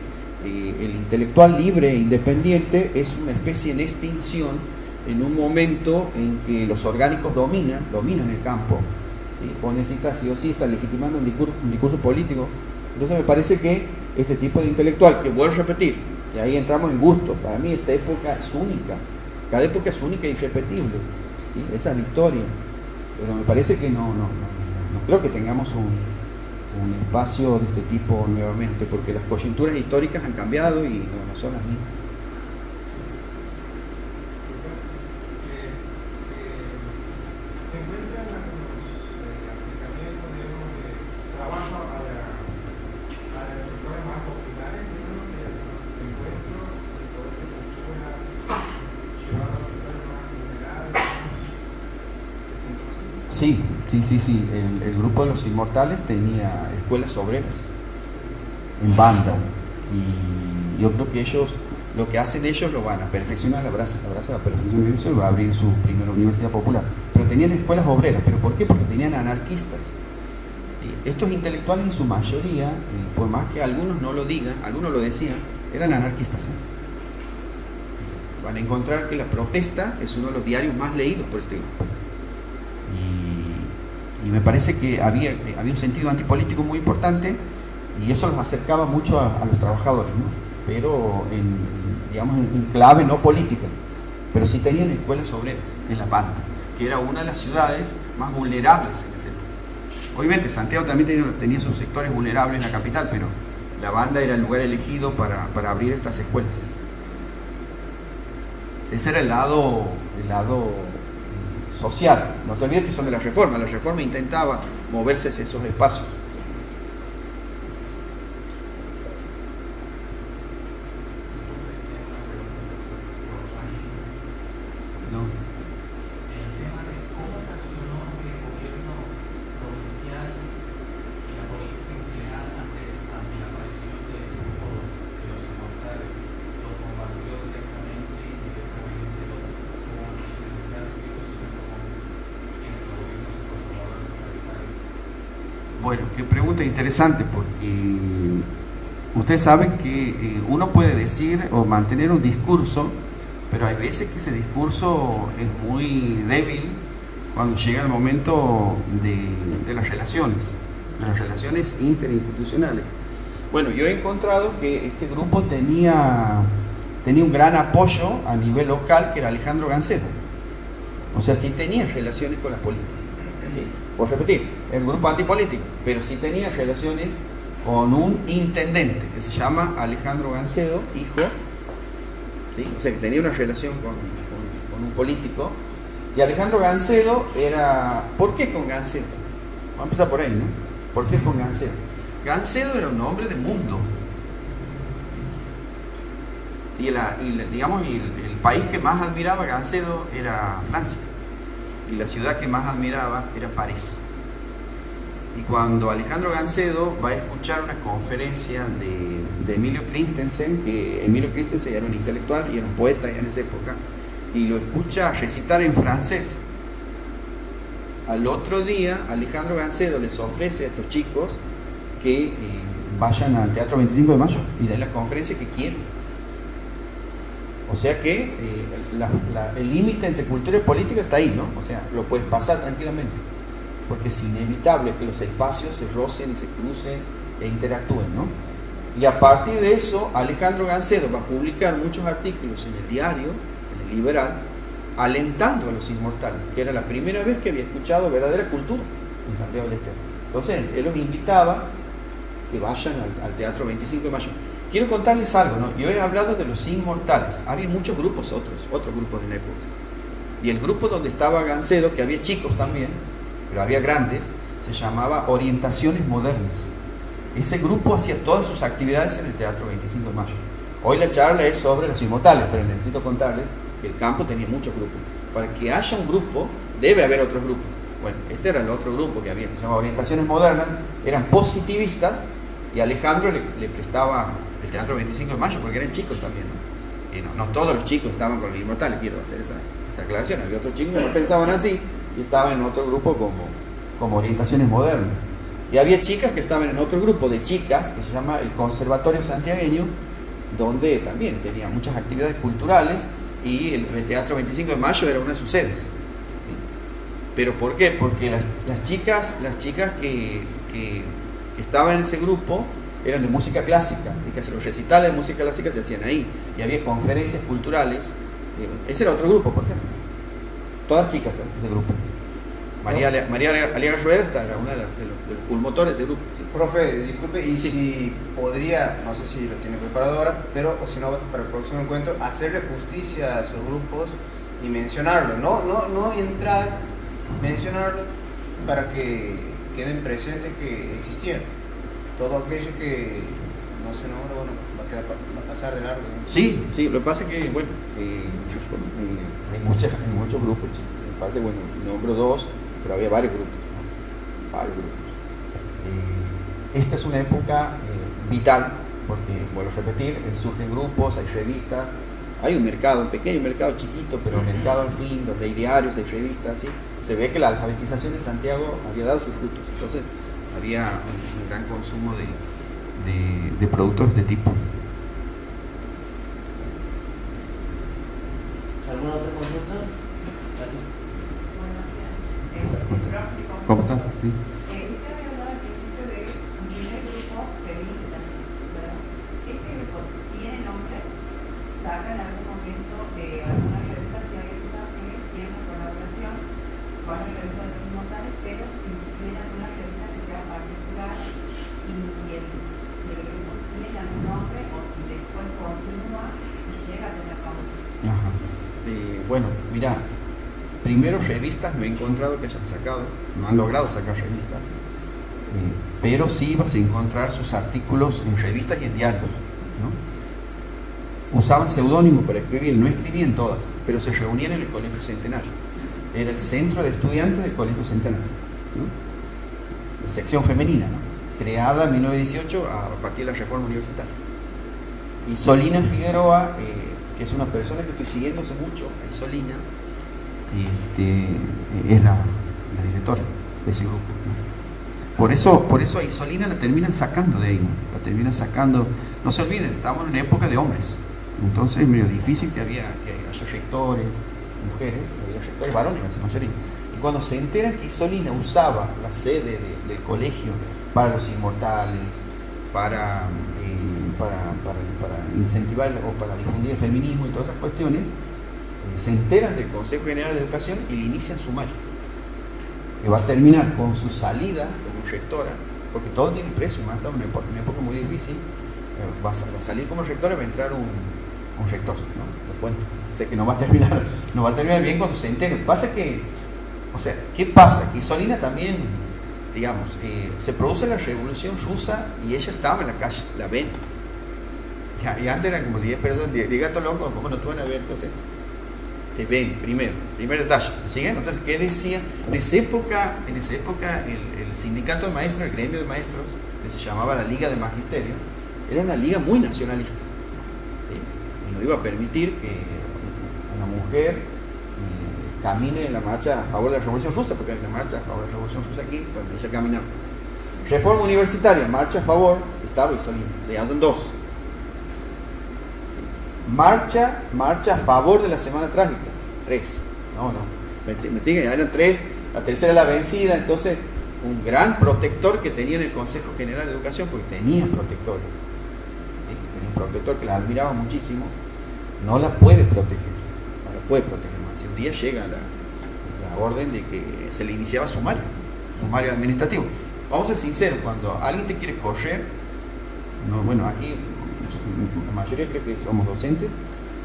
el intelectual libre e independiente es una especie en extinción en un momento en que los orgánicos dominan el campo, ¿sí? Vos necesitas sí o sí estar legitimando un discurso político. Entonces me parece que este tipo de intelectual, que vuelvo a repetir, y ahí entramos en gusto, para mí esta época es única, Cada época es única e irrepetible, ¿sí? Esa es la historia. Pero me parece que no creo que tengamos un espacio de este tipo nuevamente, porque las coyunturas históricas han cambiado y no son las mismas. Se encuentran los acercamientos, digamos, de trabajo a los sectores más populares, digamos, de los encuentros, de toda esta cultura llevada a sectores más vulnerables. Sí. El grupo de los Inmortales tenía escuelas obreras en banda, y yo creo que ellos, lo que hacen ellos lo van a perfeccionar, la brasa va a perfeccionar eso y va a abrir su primera universidad popular. Pero tenían escuelas obreras. ¿Pero por qué? Porque tenían anarquistas. ¿Sí? Estos intelectuales en su mayoría, por más que algunos no lo digan, algunos lo decían, eran anarquistas. Van a encontrar que La Protesta es uno de los diarios más leídos por este grupo. Y me parece que había un sentido antipolítico muy importante, y eso los acercaba mucho a los trabajadores, ¿no? Pero en clave no política. Pero sí tenían escuelas obreras en La Banda, que era una de las ciudades más vulnerables en ese momento. Obviamente Santiago también tenía sus sectores vulnerables en la capital, pero La Banda era el lugar elegido para abrir estas escuelas. Ese era el lado social. No te olvides que son de la Reforma. La Reforma intentaba moverse hacia esos espacios. No. El tema de cómo reaccionó el gobierno provincial y la política en general ante la aparición del grupo de los Inmortales. Los bombardeó directamente y indirectamente, como presidencial, ¿qué posición tomó en el gobierno conservador radical? Bueno, qué pregunta interesante, porque ustedes saben que uno puede decir o mantener un discurso, pero hay veces que ese discurso es muy débil cuando llega el momento de las relaciones interinstitucionales. Bueno, yo he encontrado que este grupo tenía un gran apoyo a nivel local, que era Alejandro Gancedo. O sea, sí tenía relaciones con la política. ¿Sí? Por repetir, es un grupo antipolítico, pero sí tenía relaciones con un intendente que se llama Alejandro Gancedo, hijo. ¿Sí? O sea, que tenía una relación con un político. Y Alejandro Gancedo era... ¿Por qué con Gancedo? Vamos a empezar por ahí, ¿no? ¿Por qué con Gancedo? Gancedo era un hombre de mundo. Y el país que más admiraba a Gancedo era Francia. Y la ciudad que más admiraba era París. Y cuando Alejandro Gancedo va a escuchar una conferencia de Emilio Christensen, que Emilio Christensen era un intelectual y era un poeta ya en esa época, y lo escucha recitar en francés, al otro día Alejandro Gancedo les ofrece a estos chicos que vayan al Teatro 25 de Mayo y den la conferencia que quieren. O sea que el límite entre cultura y política está ahí, ¿no? O sea, lo puedes pasar tranquilamente, porque es inevitable que los espacios se rocen y se crucen e interactúen, ¿no? Y a partir de eso, Alejandro Gancedo va a publicar muchos artículos en el diario, en el Liberal, alentando a los Inmortales, que era la primera vez que había escuchado verdadera cultura en Santiago del Estero. Entonces, él los invitaba que vayan al Teatro 25 de Mayo. Quiero contarles algo, ¿no? Yo he hablado de los Inmortales. Había muchos grupos, otros grupos de la época. Y el grupo donde estaba Gancedo, que había chicos también, pero había grandes, se llamaba Orientaciones Modernas. Ese grupo hacía todas sus actividades en el Teatro 25 de Mayo. Hoy la charla es sobre los Inmortales, pero necesito contarles que el campo tenía muchos grupos. Para que haya un grupo, debe haber otros grupos. Bueno, este era el otro grupo que había, se llamaba Orientaciones Modernas, eran positivistas, y Alejandro le prestaba el Teatro 25 de Mayo, porque eran chicos también, ¿no? Y no todos los chicos estaban con los Inmortales, quiero hacer esa aclaración. Había otros chicos que no pensaban así y estaban en otro grupo como Orientaciones Modernas. Y había chicas que estaban en otro grupo de chicas que se llama el Conservatorio Santiagueño, donde también tenía muchas actividades culturales, y el Teatro 25 de Mayo era una de sus sedes. ¿Sí? ¿Pero por qué? Porque las chicas que estaban en ese grupo eran de música clásica, y que los recitales de música clásica se hacían ahí, y había conferencias culturales Ese era otro grupo, por ejemplo. Todas chicas de grupo. María Aliaga Rueda era una de los pulmotores de ese grupo. Sí. Profe, disculpe, y si podría, no sé si lo tiene preparado ahora, pero o si no, para el próximo encuentro, hacerle justicia a esos grupos y mencionarlo, no entrar, mencionarlo para que queden presentes que existieron. Todo aquello que no se nombra, bueno, va a pasar de largo, ¿no? Sí, lo que pasa es que, bueno, hay muchos grupos, chicos. Me parece, bueno, nombro dos, pero había varios grupos, ¿no? Varios grupos. Esta es una época vital, porque, vuelvo a repetir, surgen grupos, hay revistas, hay un mercado, un pequeño mercado chiquito, pero un mercado al fin, donde hay diarios, hay revistas, ¿sí? Se ve que la alfabetización de Santiago había dado sus frutos, entonces había un gran consumo de productos de este tipo. ¿Alguna otra consulta? ¿Cómo estás? Sí. Usted había hablado al principio de un primer grupo feminista, ¿verdad? ¿Este grupo tiene nombre? ¿Saca en algún momento de alguna revista? Si hay escuchado que tiene una colaboración con la revista de los inmortales, pero si tiene alguna revista que sea particular y si el grupo tiene algún nombre o si después continúa y llega a tener nombre. Ajá. Bueno, mira, primero revistas no he encontrado que hayan sacado, no han logrado sacar revistas, pero sí vas a encontrar sus artículos en revistas y en diarios, ¿no? Usaban seudónimo para escribir, no escribían todas, pero se reunían en el Colegio Centenario. Era el centro de estudiantes del Colegio Centenario, ¿no? La sección femenina, ¿no? Creada en 1918 a partir de la reforma universitaria. Y Solina Figueroa, que es una persona que estoy siguiendo hace mucho, Solina, es la directora de ese grupo, ¿no? Por eso a Isolina la terminan sacando de ahí, ¿no? La terminan sacando. No se olviden, estamos en una época de hombres, entonces es medio difícil que haya rectores, mujeres, había rectores varones en su mayoría. Y cuando se enteran que Isolina usaba la sede del colegio para los inmortales, para incentivar o para difundir el feminismo y todas esas cuestiones, se enteran del Consejo General de Educación y le inician sumario, que va a terminar con su salida como rectora, porque todo tiene precio, más está en una época muy difícil. Va a salir como rectora y va a entrar un rector, ¿no? Lo cuento. Sé que no va a terminar bien cuando se enteren. Pasa que, o sea, ¿qué pasa? Que Isolina también, digamos, se produce la Revolución Rusa y ella estaba en la calle, la ven. Y antes eran como 10 gatos locos, como no te van a ver, entonces te ven primer detalle. ¿Siguen? Entonces, ¿qué decía? En esa época el sindicato de maestros, el gremio de maestros, que se llamaba la Liga de Magisterio, era una liga muy nacionalista, ¿sí? Y no iba a permitir que una mujer camine en la marcha a favor de la Revolución Rusa, porque hay la marcha a favor de la Revolución Rusa aquí, donde ella caminaba. Reforma universitaria, marcha a favor, estaba Isolina, o sea, ya son dos. Marcha a favor de la Semana Trágica, 3. No, me siguen, ya eran 3, la tercera la vencida. Entonces, un gran protector que tenía en el Consejo General de Educación, porque tenía protectores, ¿sí? Tenía un protector que la admiraba muchísimo, no la puede proteger más. Si un día llega la orden de que se le iniciaba sumario administrativo. Vamos a ser sinceros, cuando alguien te quiere correr, no, bueno, aquí la mayoría creo que somos docentes,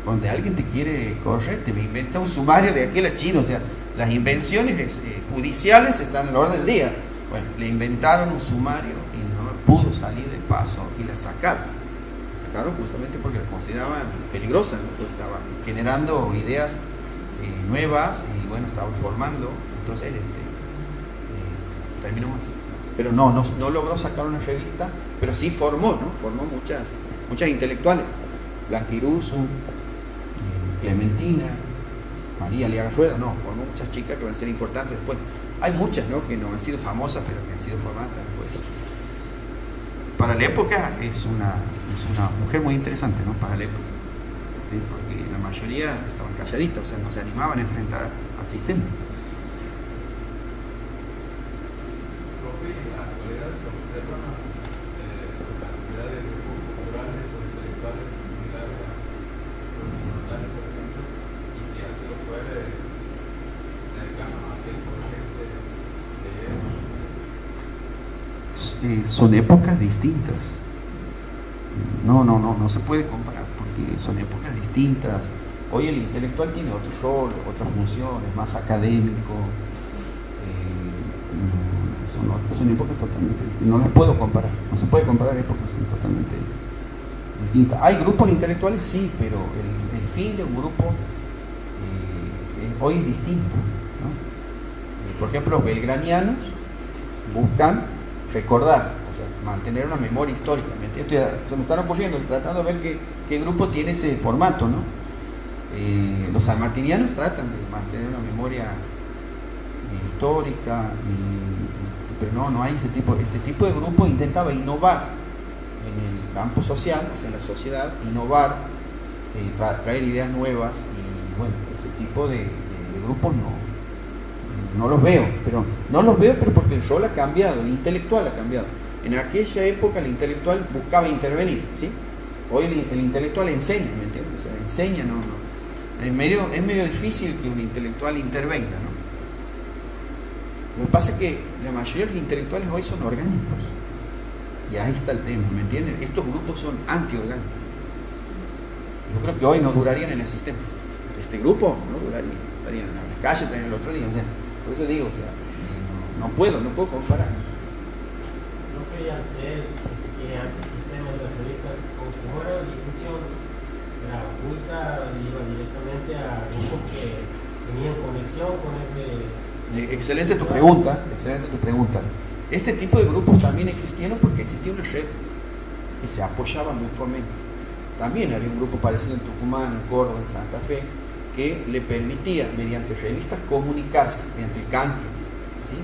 donde alguien te quiere correr, te inventa un sumario de aquí a la China, o sea, las invenciones judiciales están en el orden del día. Bueno, le inventaron un sumario y no pudo salir del paso y la sacaron. La sacaron justamente porque la consideraban peligrosa, ¿no? Porque estaba generando ideas nuevas y bueno, estaba formando, entonces terminó mal. Pero no logró sacar una revista, pero sí formó muchas intelectuales, Blanquiruso, Clementina, María Aliaga Rueda, formó muchas chicas que van a ser importantes después. Hay muchas, ¿no?, que no han sido famosas, pero que han sido formadas después. Para la época es una mujer muy interesante, ¿no?, para la época, ¿sí? Porque la mayoría estaban calladitas, o sea, no se animaban a enfrentar al sistema. Profe, en la actualidad se observa la cantidad de grupos culturales o intelectuales similares a los inmortales, por ejemplo, son épocas distintas. No se puede comparar porque son épocas distintas. Hoy el intelectual tiene otro rol, otras funciones, más académico. Son épocas totalmente distintas. No las puedo comparar. No se puede comparar épocas, son totalmente distintas. Hay grupos intelectuales, sí, pero el fin de un grupo hoy es distinto, ¿no? Por ejemplo, los belgranianos buscan recordar, o sea, mantener una memoria histórica. Se me están ocurriendo, tratando de ver qué grupo tiene ese formato, ¿no? Los sanmartinianos tratan de mantener una memoria histórica, pero no hay este tipo de grupo. Intentaba innovar en el campo social, o sea, en la sociedad, innovar, traer ideas nuevas, y bueno, ese tipo de grupos no los veo, pero porque el rol ha cambiado, el intelectual ha cambiado. En aquella época el intelectual buscaba intervenir, ¿sí? Hoy el intelectual enseña, ¿me entiendes? O sea, enseña, es medio difícil que un intelectual intervenga, ¿no? Lo que pasa es que la mayoría de los intelectuales hoy son orgánicos. Y ahí está el tema, ¿me entienden? Estos grupos son antiorgánicos. Yo creo que hoy no durarían en el sistema. Este grupo no duraría, estarían en la calle también el otro día, o sea, por eso digo, o sea, no puedo comparar. No quería ser que antisistema de las revistas, como era la difusión, era oculta, iba directamente a grupos que tenían conexión con ese. Excelente tu pregunta. Este tipo de grupos también existieron porque existía una red que se apoyaban mutuamente. También había un grupo parecido en Tucumán, en Córdoba, en Santa Fe, que le permitía, mediante revistas, comunicarse, mediante el canje, ¿sí?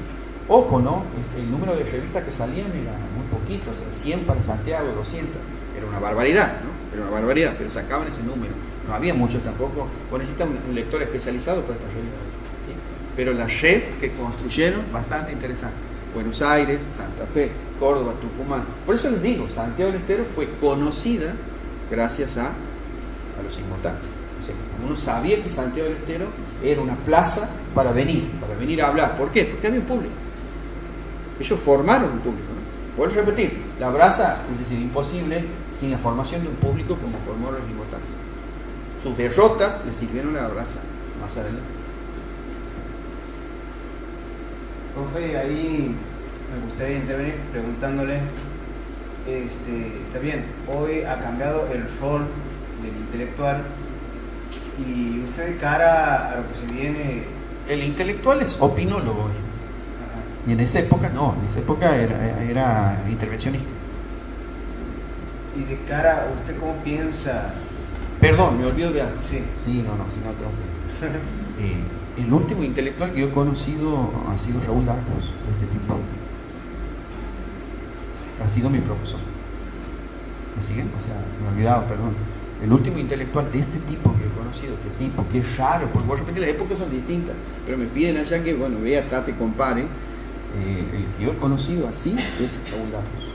Ojo, ¿no? El número de revistas que salían era muy poquito, o sea, 100 para Santiago, 200. Era una barbaridad, ¿no? Era una barbaridad, pero sacaban ese número. No había muchos tampoco. O necesitan un lector especializado para estas revistas, ¿sí? Pero la red que construyeron, bastante interesante. Buenos Aires, Santa Fe, Córdoba, Tucumán. Por eso les digo, Santiago del Estero fue conocida gracias a los inmortales. O sea, uno sabía que Santiago del Estero era una plaza para venir a hablar. ¿Por qué? Porque había un público. Ellos formaron un público, ¿no? Vuelvo a repetir, la brasa es decir, imposible sin la formación de un público como formaron los inmortales. Sus derrotas le sirvieron a la brasa más adelante. Profe, ahí me gustaría intervenir preguntándole, está bien, hoy ha cambiado el rol del intelectual y usted de cara a lo que se viene... El intelectual es opinólogo. Ajá. Y en esa época no, en esa época era intervencionista. Y de cara a usted, ¿cómo piensa? Perdón, me olvido de algo. Sí. Sí, no tengo que... el último intelectual que yo he conocido ha sido Raúl Darcos, de este tipo. Ha sido mi profesor. ¿Me siguen? O sea, me he olvidado, perdón. El último intelectual de este tipo que he conocido, este tipo, que es raro, porque vos repente las épocas son distintas, pero me piden allá que, bueno, vea, trate, compare. El que yo he conocido así es Raúl Darcos.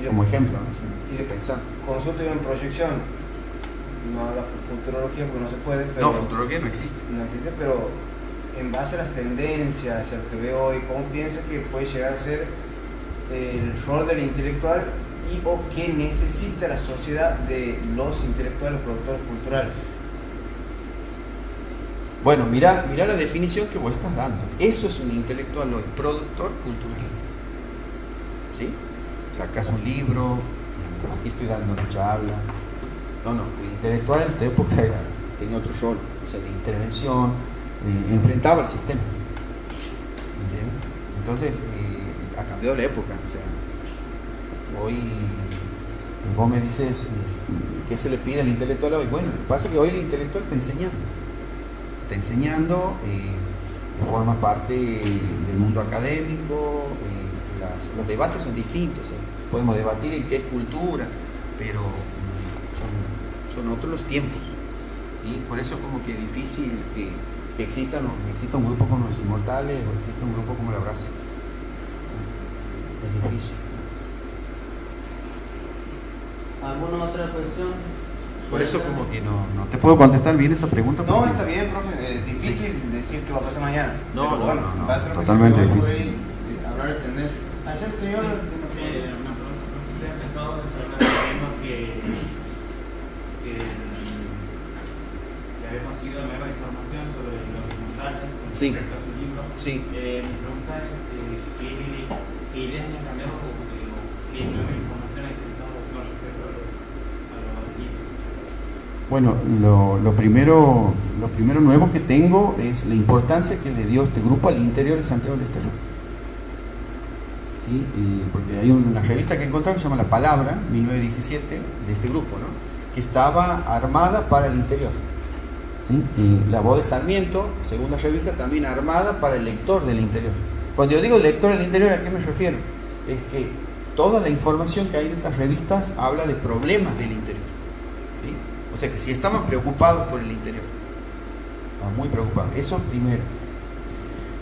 Como ejemplo, ¿no? Sí, y de pensar. Consulto yo en proyección, no haga futurología porque no se puede, pero... No, futurología no existe. No existe, pero en base a las tendencias, a lo que veo hoy, ¿cómo piensa que puede llegar a ser el rol del intelectual y o qué necesita la sociedad de los intelectuales productores culturales? Bueno, mira la definición que vos estás dando. Eso es un intelectual hoy, productor cultural. ¿Sí? Sacas un libro, aquí estoy dando una charla. No, el intelectual en esta época tenía otro rol, o sea, de intervención, enfrentaba al sistema. ¿Entiendes? Entonces, ha cambiado la época. O sea, hoy, vos me dices, ¿qué se le pide al intelectual hoy? Bueno, lo que pasa es que hoy el intelectual está enseñando, forma parte del mundo académico, los debates son distintos, podemos debatir en qué es cultura, pero son otros los tiempos, y por eso es como que difícil que exista un grupo como los Inmortales o exista un grupo como la Brasa. Es difícil. ¿Alguna otra cuestión? Por eso como que no te puedo contestar bien esa pregunta. No, está bien, profe, es difícil decir qué va a pasar mañana. No, va a ser totalmente lo que difícil. ponerle tendencia. Ayer el señor... Una pregunta. Usted ha empezado diciendo que había conseguido nueva información sobre los documentales con Sí. respecto a su libro. Sí. Mi pregunta es, ¿qué ideas han cambiado o qué nueva información ha intentado con respecto a los libros? Bueno, lo primero nuevo que tengo es la importancia que le dio este grupo al interior de Santiago del Estero. ¿Sí? Porque hay una revista que encontraron que se llama La Palabra, 1917, de este grupo, ¿no? Que estaba armada para el interior. ¿Sí? Y La Voz de Sarmiento, segunda revista, también armada para el lector del interior. Cuando yo digo lector del interior, ¿a qué me refiero? Es que toda la información que hay en estas revistas habla de problemas del interior. ¿Sí? O sea que si estaban preocupados por el interior, estaban muy preocupados. Eso primero.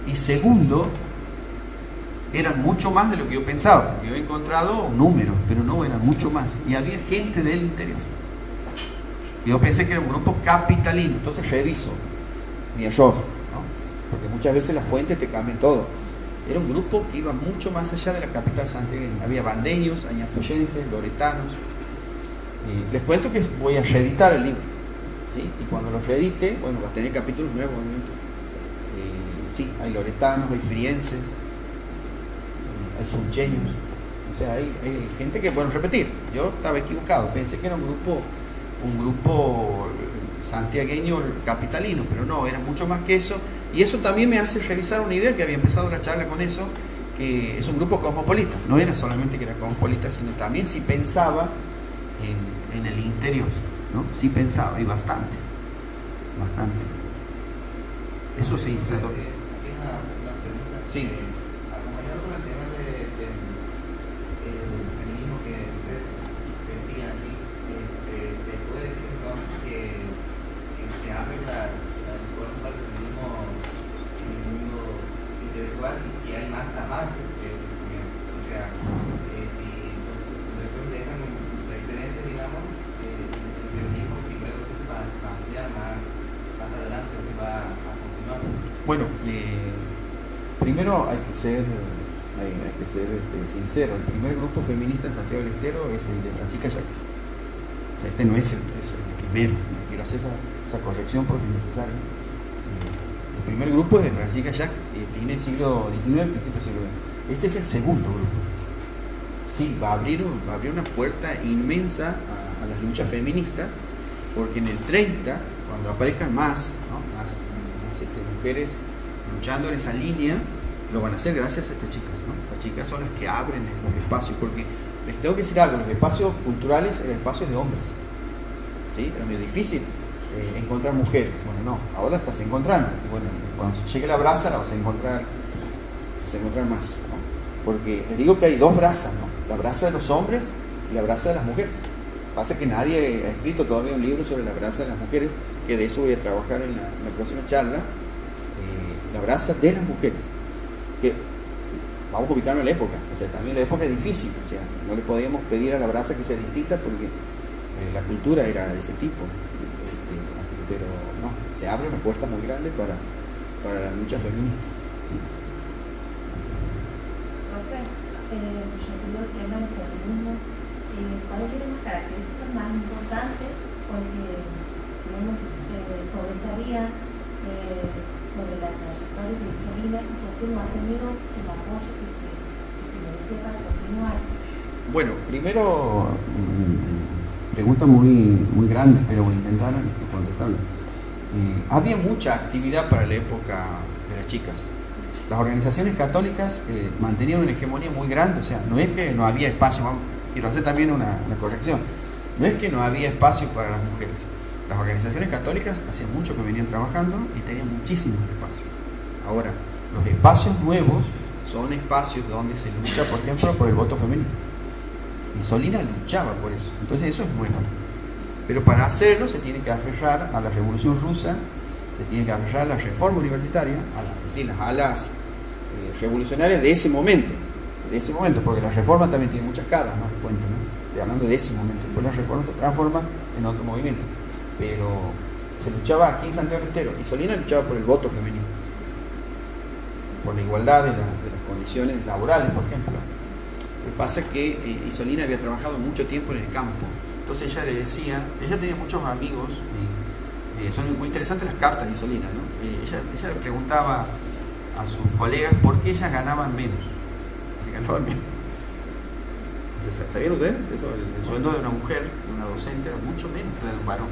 Y segundo, eran mucho más de lo que yo pensaba. Yo he encontrado números, pero no, eran mucho más. Y había gente del interior. Yo pensé que era un grupo capitalino, entonces reviso mi error, ¿no? Porque muchas veces las fuentes te cambian todo. Era un grupo que iba mucho más allá de la capital santiagueña. Había bandeños, añapuyenses, loretanos. Les cuento que voy a reeditar el libro, ¿sí? Y cuando lo reedite, bueno, va a tener capítulos nuevos, obviamente. Sí, hay loretanos, hay frienses, hay suncheños. O sea, hay gente que, bueno, repetir, yo estaba equivocado, pensé que era un grupo santiagueño capitalino, pero no, era mucho más que eso. Y eso también me hace revisar una idea que había empezado la charla con eso, que es un grupo cosmopolita. No era solamente que era cosmopolita, sino también si pensaba en el interior, ¿no? Sí pensaba, y bastante. Eso sí. Una pregunta. Sí. Acompañado con el tema del feminismo que usted decía aquí, se puede decir entonces que se abre la puerta al feminismo en el mundo intelectual y si hay más avances que eso también. O sea, si los lectores dejan precedentes, digamos, el feminismo si luego se va a ampliar más adelante o se va a continuar. Bueno, primero hay que ser sincero. El primer grupo feminista en Santiago del Estero es el de Francisca Yaques. O sea, este no es el primero. Quiero hacer esa corrección porque es necesario. El primer grupo es de Francisca Yaques, fin del siglo XIX, principio del siglo XX. Este es el segundo grupo. Sí, va a abrir una puerta inmensa a las luchas feministas, porque en el 30, cuando aparezcan más mujeres luchando en esa línea, lo van a hacer gracias a estas chicas, ¿no? Las chicas son las que abren los espacios, porque les tengo que decir algo, los espacios culturales eran espacios de hombres, ¿sí? Era muy difícil encontrar mujeres. Bueno, no, ahora las estás encontrando, y bueno, cuando llegue la brasa la vas a encontrar más, ¿no? Porque les digo que hay dos brazas, ¿no? La brasa de los hombres y la brasa de las mujeres. Pasa que nadie ha escrito todavía un libro sobre la brasa de las mujeres, que de eso voy a trabajar en la próxima charla. La brasa de las mujeres, que vamos a ubicarnos en la época, o sea, también la época es difícil, o sea, no le podíamos pedir a la brasa que sea distinta porque la cultura era de ese tipo, pero no, se abre una puerta muy grande para las luchas feministas. ¿Sí? Profe, yo el tema del feminismo, ¿cuáles eran las características más importantes? Porque, digamos, sobresalía sobre la trayectoria de Isolina y por qué no ha tenido el apoyo que se merecía para continuar. Bueno, primero, pregunta muy grande, pero voy a intentar contestarla. Había mucha actividad para la época de las chicas. Las organizaciones católicas mantenían una hegemonía muy grande, o sea, no es que no había espacio, quiero hacer también una corrección, no es que no había espacio para las mujeres. Las organizaciones católicas hacían mucho que venían trabajando y tenían muchísimos espacios. Ahora, los espacios nuevos son espacios donde se lucha, por ejemplo, por el voto femenino. Y Solina luchaba por eso. Entonces eso es bueno. Pero para hacerlo se tiene que aferrar a la Revolución Rusa, se tiene que aferrar a la reforma universitaria, es decir, las alas revolucionarias de ese momento, porque la reforma también tiene muchas caras, no les cuento, ¿no? Estoy hablando de ese momento. Después la reforma se transforma en otro movimiento. Pero se luchaba aquí en Santiago del Estero y Solina luchaba por el voto femenino. por la igualdad de las condiciones laborales, por ejemplo. Lo que pasa es que Isolina había trabajado mucho tiempo en el campo, entonces ella le decía, ella tenía muchos amigos, y son muy interesantes las cartas de Isolina, ¿no? Ella le preguntaba a sus colegas por qué ellas ganaban menos. Ganaban menos. ¿Sabían ustedes? Eso, el sueldo de una mujer, de una docente, era mucho menos que el de un varón.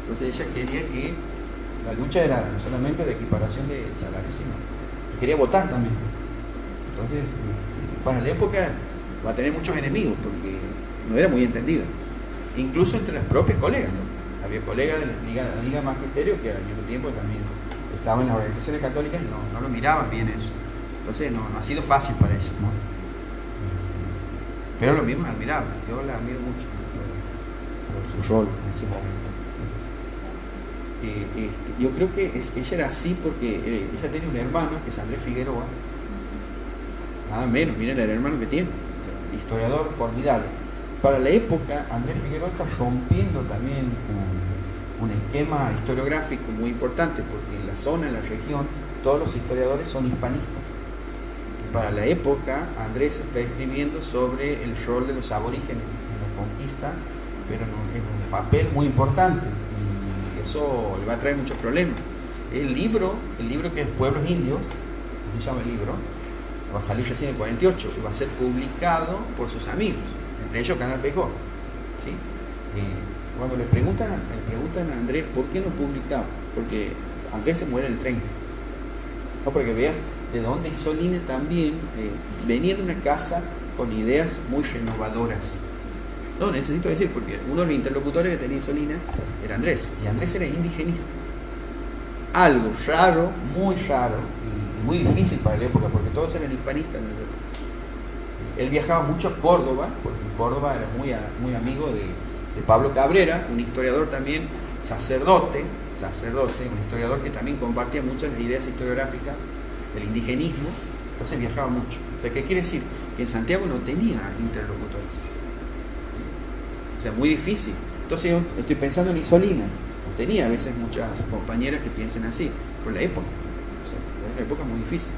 Entonces ella quería que la lucha era no solamente de equiparación de salarios, sino que quería votar también. Entonces, para la época va a tener muchos enemigos porque no era muy entendida. Incluso entre las propias colegas, ¿no? Había colegas de la Liga Magisterio que al mismo tiempo también estaban en las organizaciones católicas y no lo miraban bien eso. Entonces no ha sido fácil para ellos, ¿no? Pero lo mismo es admirable, yo la admiro mucho, ¿no? por su rol en ese momento. Yo creo que ella era así porque ella tiene un hermano que es Andrés Figueroa, nada menos, miren el hermano que tiene, historiador formidable. Para la época, Andrés Figueroa está rompiendo también un esquema historiográfico muy importante, porque en la zona, en la región, todos los historiadores son hispanistas. Para la época, Andrés está escribiendo sobre el rol de los aborígenes en la conquista, pero en un papel muy importante, y eso le va a traer muchos problemas. El libro que es Pueblos Indios, así se llama el libro, va a salir recién en el 48 y va a ser publicado por sus amigos, entre ellos Canal Pejó, ¿sí? Cuando le preguntan a Andrés por qué no publicaba, porque Andrés se muere en el 30, no, para que veas de dónde Isolina también venía de una casa con ideas muy renovadoras. No, necesito decir, porque uno de los interlocutores que tenía Isolina era Andrés, y Andrés era indigenista. Algo raro, muy raro, y muy difícil para la época, porque todos eran hispanistas. Él viajaba mucho a Córdoba, porque en Córdoba era muy amigo de Pablo Cabrera, un historiador también, sacerdote, un historiador que también compartía muchas las ideas historiográficas del indigenismo, entonces viajaba mucho. O sea, ¿qué quiere decir? Que en Santiago no tenía interlocutores. O sea, muy difícil. Entonces yo estoy pensando en Isolina, no tenía a veces muchas compañeras que piensen así, por la época. O sea, era una época muy difícil.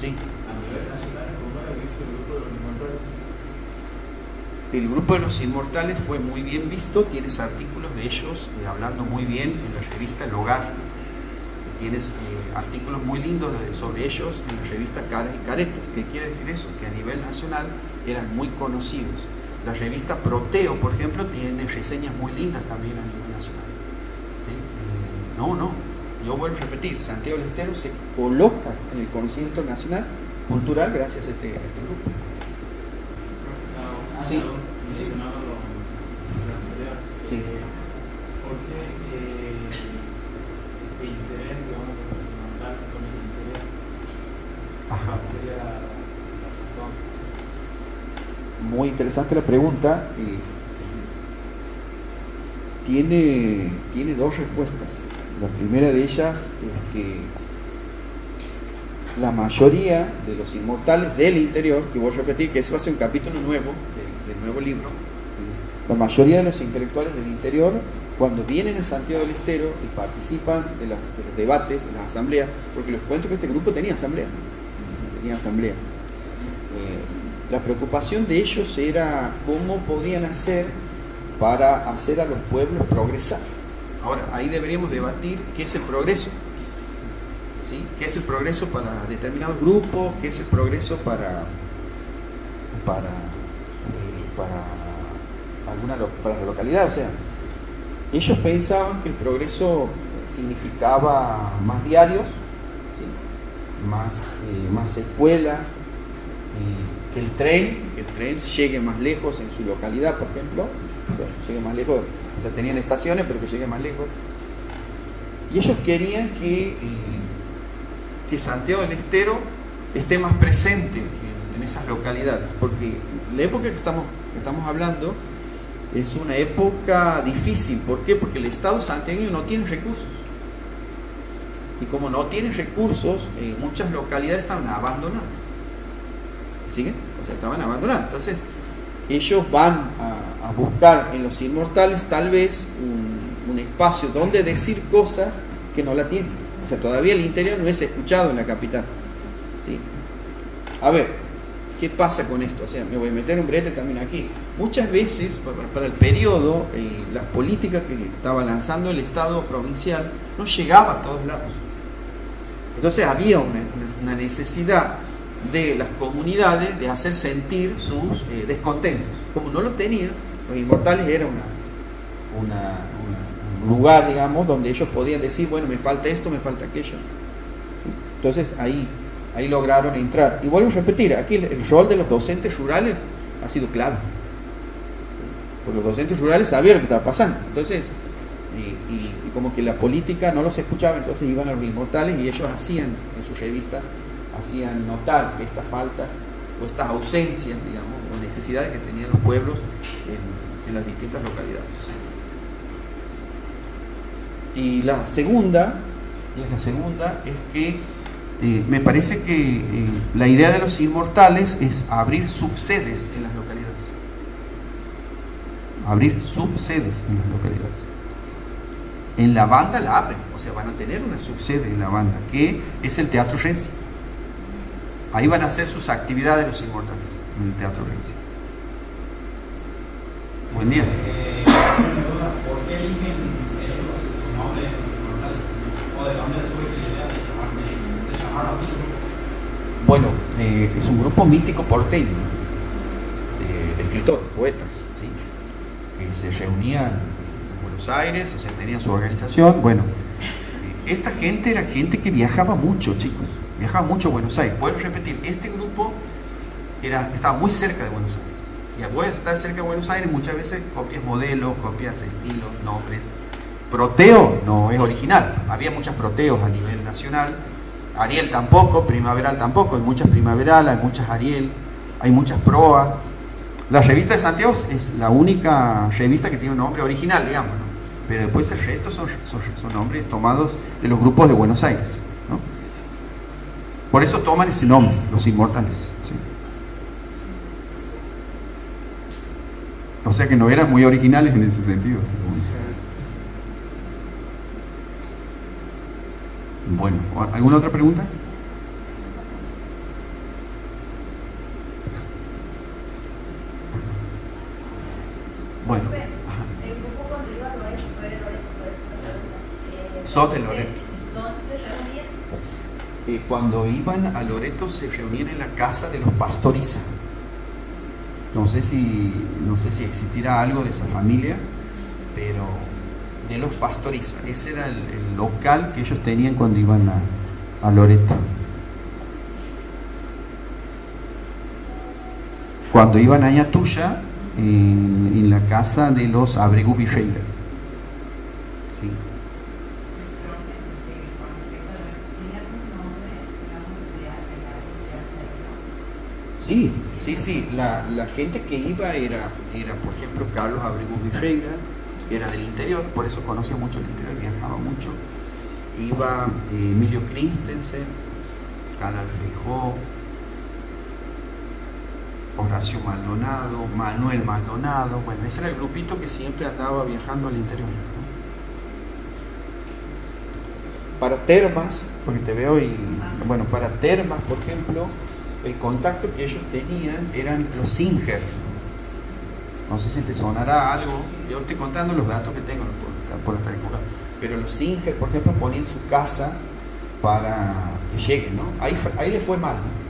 Sí. A nivel nacional, ¿cómo ha visto el grupo de los inmortales? El grupo de los inmortales fue muy bien visto, tienes artículos de ellos hablando muy bien en la revista El Hogar, tienes artículos muy lindos sobre ellos en la revista Caras y Caretas. ¿Qué quiere decir eso? Que a nivel nacional eran muy conocidos. La revista Proteo, por ejemplo, tiene reseñas muy lindas también a nivel nacional. ¿Sí? Yo vuelvo a repetir, Santiago del Estero se coloca en el conocimiento nacional cultural gracias a este grupo. Sí. Sí. Sí. ¿Por qué este interés, digamos, con el interés? Ajá. Sería la razón. Muy interesante la pregunta. Tiene dos respuestas. La primera de ellas es que la mayoría de los inmortales del interior, que voy a repetir que ese va a ser un capítulo nuevo del nuevo libro, la mayoría de los intelectuales del interior, cuando vienen a Santiago del Estero y participan de los debates, de las asambleas, porque les cuento que este grupo tenía asambleas, la preocupación de ellos era cómo podían hacer para hacer a los pueblos progresar. Ahora, ahí deberíamos debatir qué es el progreso, ¿sí? ¿Qué es el progreso para determinados grupos? ¿Qué es el progreso para la localidad? O sea, ellos pensaban que el progreso significaba más diarios, ¿sí? más escuelas, que el tren llegue más lejos en su localidad, por ejemplo, o sea, llegue más lejos. O sea, tenían estaciones, pero que llegue más lejos. Y ellos querían que Santiago del Estero esté más presente en esas localidades, porque la época que estamos hablando es una época difícil. ¿Por qué? Porque el Estado santiagueño no tiene recursos. Y como no tiene recursos, muchas localidades estaban abandonadas. ¿Siguen? O sea, estaban abandonadas. Entonces, ellos van a buscar en los inmortales tal vez un espacio donde decir cosas que no la tienen. O sea, todavía el interior no es escuchado en la capital. ¿Sí? A ver, ¿qué pasa con esto? O sea, me voy a meter un brete también aquí. Muchas veces, para el periodo, la política que estaba lanzando el Estado provincial no llegaba a todos lados. Entonces había una necesidad de las comunidades de hacer sentir sus descontentos. Como no lo tenían, los Inmortales era un lugar, digamos, donde ellos podían decir, bueno, me falta esto, me falta aquello. Entonces ahí lograron entrar. Y vuelvo a repetir, aquí el rol de los docentes rurales ha sido clave. Porque los docentes rurales sabían lo que estaba pasando. Entonces, y como que la política no los escuchaba, entonces iban a los Inmortales y ellos hacían en sus revistas, hacían notar estas faltas o estas ausencias, digamos, o necesidades que tenían los pueblos en las distintas localidades. Y la segunda es que me parece que la idea de los Inmortales es abrir subsedes en las localidades. Abrir subsedes en las localidades. En la banda la abren, o sea, van a tener una subsede en la banda, que es el Teatro Renzi. Ahí van a hacer sus actividades los Inmortales, en el Teatro Renzi. Buen día. ¿Por qué eligen ellos su nombre Inmortales? ¿O de dónde surge la idea de llamarlo así? Bueno, es un grupo mítico porteño, de escritores, poetas, ¿sí? Que se reunían en Buenos Aires, o sea, tenían su organización. Bueno, esta gente era gente que viajaba mucho, chicos. Viajaba mucho a Buenos Aires. Vuelvo a repetir, este grupo estaba muy cerca de Buenos Aires. Y al estar cerca de Buenos Aires, muchas veces copias modelos, copias estilos, nombres. Proteo no es original. Había muchos proteos a nivel nacional. Ariel tampoco, Primaveral tampoco. Hay muchas Primaveral, hay muchas Ariel, hay muchas Proa. La revista de Santiago es la única revista que tiene un nombre original, digamos, ¿no? Pero después el resto son nombres tomados de los grupos de Buenos Aires, ¿no? Por eso toman ese nombre, los Inmortales, ¿sí? O sea que no eran muy originales en ese sentido, ¿sí? Bueno, ¿alguna otra pregunta? Bueno. El grupo cuando iba a Loreto, soy de Loreto, por eso me preguntas. Sos de Loreto. ¿Dónde se reunían? Cuando iban a Loreto se reunían en la casa de los Pastoriza. No sé si existirá algo de esa familia, pero de los Pastoriza. Ese era el local que ellos tenían cuando iban a Loreto. Cuando iban a Ñatuya, en la casa de los Abregu Virreira. Sí. Sí, la gente que iba era por ejemplo, Carlos Abregu Virreira, era del interior, por eso conocía mucho el interior, viajaba mucho. Iba Emilio Christensen, Canal Feijó, Horacio Maldonado, Manuel Maldonado. Bueno, ese era el grupito que siempre andaba viajando al interior, ¿no? Para Termas, porque te veo bueno, para Termas, por ejemplo, el contacto que ellos tenían eran los Singer. No sé si te sonará algo, yo estoy contando los datos que tengo, por estar equivocado. Pero los Singer, por ejemplo, ponían su casa para que lleguen, ¿no? Ahí les fue mal, ¿no?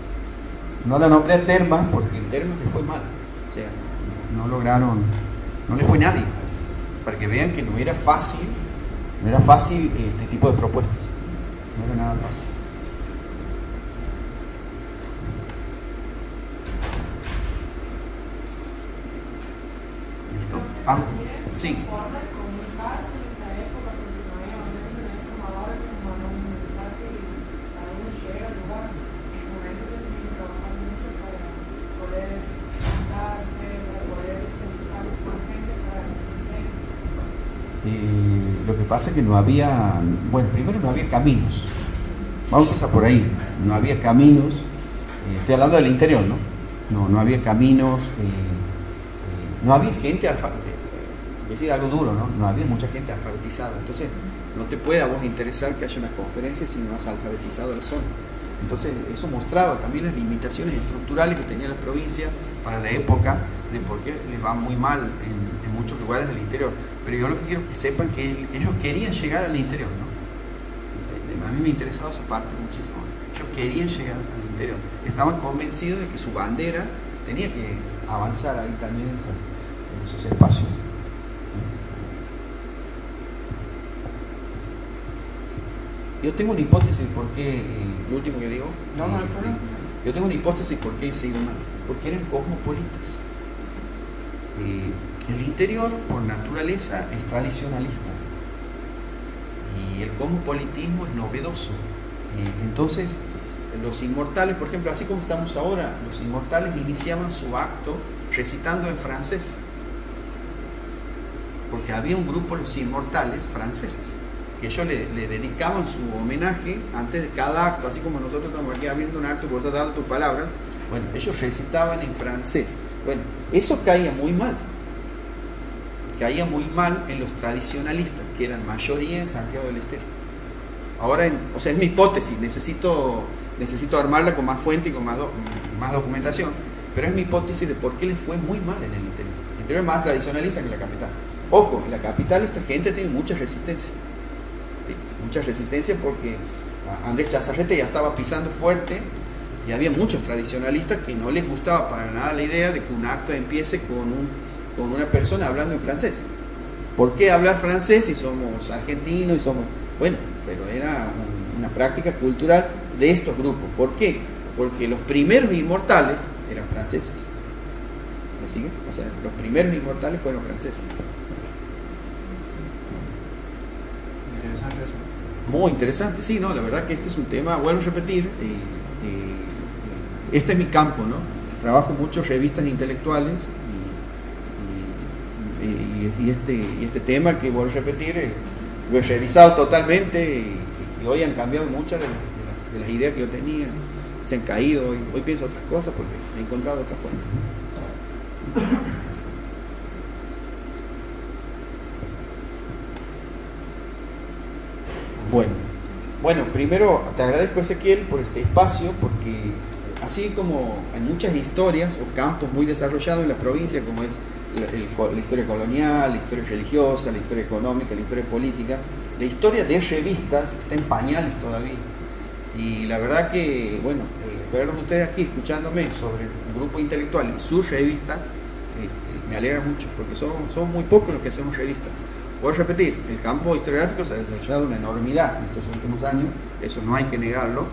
No la nombré a Termas porque en Termas les fue mal. O sea, no le fue nadie. Para que vean que no era fácil este tipo de propuestas. No era nada fácil. ¿Listo? Ah, sí. Lo que pasa es que no había, bueno, primero no había caminos. Vamos a empezar por ahí. No había caminos. Estoy hablando del interior, ¿no? No había caminos. No había gente es decir, algo duro, ¿no? No había mucha gente alfabetizada. Entonces, no te puede a vos interesar que haya una conferencia si no has alfabetizado la zona. Entonces, eso mostraba también las limitaciones estructurales que tenía la provincia para la época, de por qué les va muy mal en muchos lugares del interior. Pero yo lo que quiero que sepan que ellos querían llegar al interior, ¿no? A mí me ha interesado esa parte muchísimo. Ellos querían llegar al interior. Estaban convencidos de que su bandera tenía que avanzar ahí también en esos espacios. Yo tengo una hipótesis de por qué, lo último que digo, yo tengo una hipótesis de por qué se ha ido mal, porque eran cosmopolitas. El interior, por naturaleza, es tradicionalista y el cosmopolitismo es novedoso. Entonces, los inmortales, por ejemplo, así como estamos ahora, los inmortales iniciaban su acto recitando en francés, porque había un grupo, los inmortales franceses, que ellos le dedicaban su homenaje antes de cada acto, así como nosotros estamos aquí abriendo un acto y vos has dado tu palabra. Bueno, ellos recitaban en francés. Bueno, eso caía muy mal en los tradicionalistas, que eran mayoría en Santiago del Estero. Ahora, o sea, es mi hipótesis, necesito armarla con más fuente y con más documentación, pero es mi hipótesis de por qué les fue muy mal en el interior. El interior es más tradicionalista que la capital. Ojo, en la capital esta gente tiene mucha resistencia. ¿Sí? Mucha resistencia porque Andrés Chazarreta ya estaba pisando fuerte y había muchos tradicionalistas que no les gustaba para nada la idea de que un acto empiece con una persona hablando en francés. ¿Por qué hablar francés si somos argentinos y somos...? Bueno, pero era una práctica cultural de estos grupos. ¿Por qué? Porque los primeros inmortales eran franceses. ¿Me sigue? O sea, los primeros inmortales fueron franceses. Interesante eso. Muy interesante, sí, no, la verdad que este es un tema, vuelvo a repetir, este es mi campo, ¿no? Trabajo mucho revistas intelectuales y este tema que vuelvo a repetir lo he revisado totalmente y hoy han cambiado muchas de las ideas que yo tenía, se han caído, hoy pienso otras cosas porque he encontrado otra fuente. Bueno, primero te agradezco, Ezequiel, por este espacio, porque así como hay muchas historias o campos muy desarrollados en la provincia, como es la historia colonial, la historia religiosa, la historia económica, la historia política, la historia de revistas está en pañales todavía. Y la verdad que, bueno, verlos ustedes aquí escuchándome sobre un grupo intelectual y su revista, me alegra mucho, porque son muy pocos los que hacemos revistas. Voy a repetir, el campo historiográfico se ha desarrollado una enormidad en estos últimos años, eso no hay que negarlo,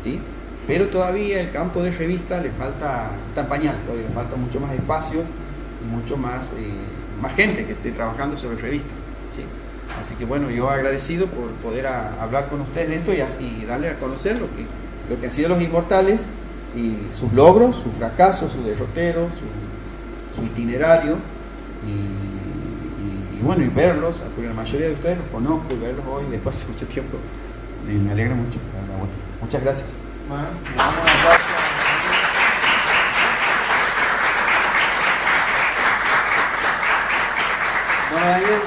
¿sí? Pero todavía el campo de revistas está en pañales, todavía le falta mucho más espacios y mucho más gente que esté trabajando sobre revistas, ¿sí? Así que bueno, yo agradecido por poder hablar con ustedes de esto y darle a conocer lo que han sido los inmortales y sus logros, sus fracasos, sus derroteros, su itinerario y bueno, y verlos, porque la mayoría de ustedes los conozco y verlos hoy después de mucho tiempo me alegra mucho. Bueno, muchas gracias. Bueno, damos un aplauso. Bueno, Daniel,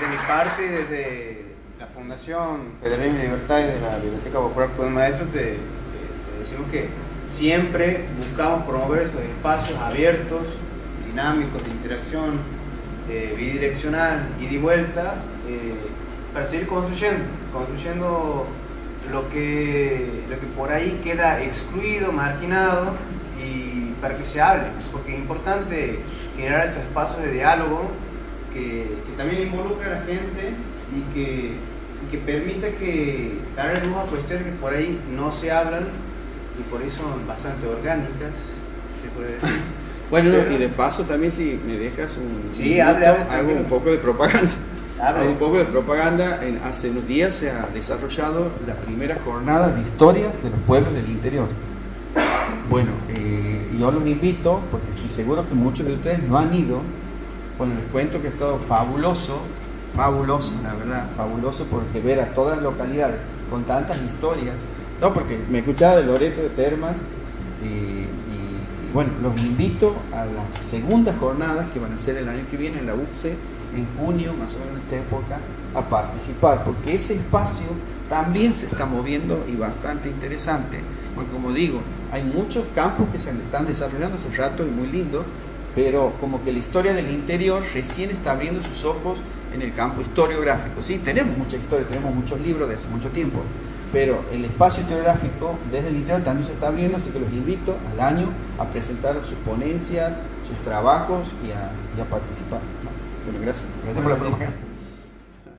de mi parte, desde la Fundación Federalismo y Libertades de la Biblioteca Popular Pueblo Maestro, te decimos que siempre buscamos promover esos espacios abiertos, dinámicos, de interacción, bidireccional, ida y vuelta, para seguir construyendo lo que por ahí queda excluido, marginado, y para que se hable, porque es importante generar estos espacios de diálogo que también involucre a la gente y que permita que darle luz a cuestiones que por ahí no se hablan y por eso son bastante orgánicas, se puede decir. Bueno, y de paso también, si me dejas hago un poco de propaganda. Hay un poco de propaganda. Hace unos días se ha desarrollado la primera jornada de historias de los pueblos del interior. Bueno, yo los invito, porque estoy seguro que muchos de ustedes no han ido. Bueno, les cuento que ha estado fabuloso, la verdad, fabuloso, porque ver a todas las localidades con tantas historias, no, porque me escuchaba de Loreto, de Termas, y bueno, los invito a las segundas jornadas que van a ser el año que viene en la UCSE en junio, más o menos en esta época, a participar, porque ese espacio también se está moviendo y bastante interesante, porque como digo, hay muchos campos que se están desarrollando hace rato y muy lindo, pero como que la historia del interior recién está abriendo sus ojos en el campo historiográfico. Sí, tenemos mucha historia, tenemos muchos libros de hace mucho tiempo, pero el espacio historiográfico desde el interior también se está abriendo, así que los invito al año a presentar sus ponencias, sus trabajos y a participar, ¿no? Bueno, gracias por la pregunta.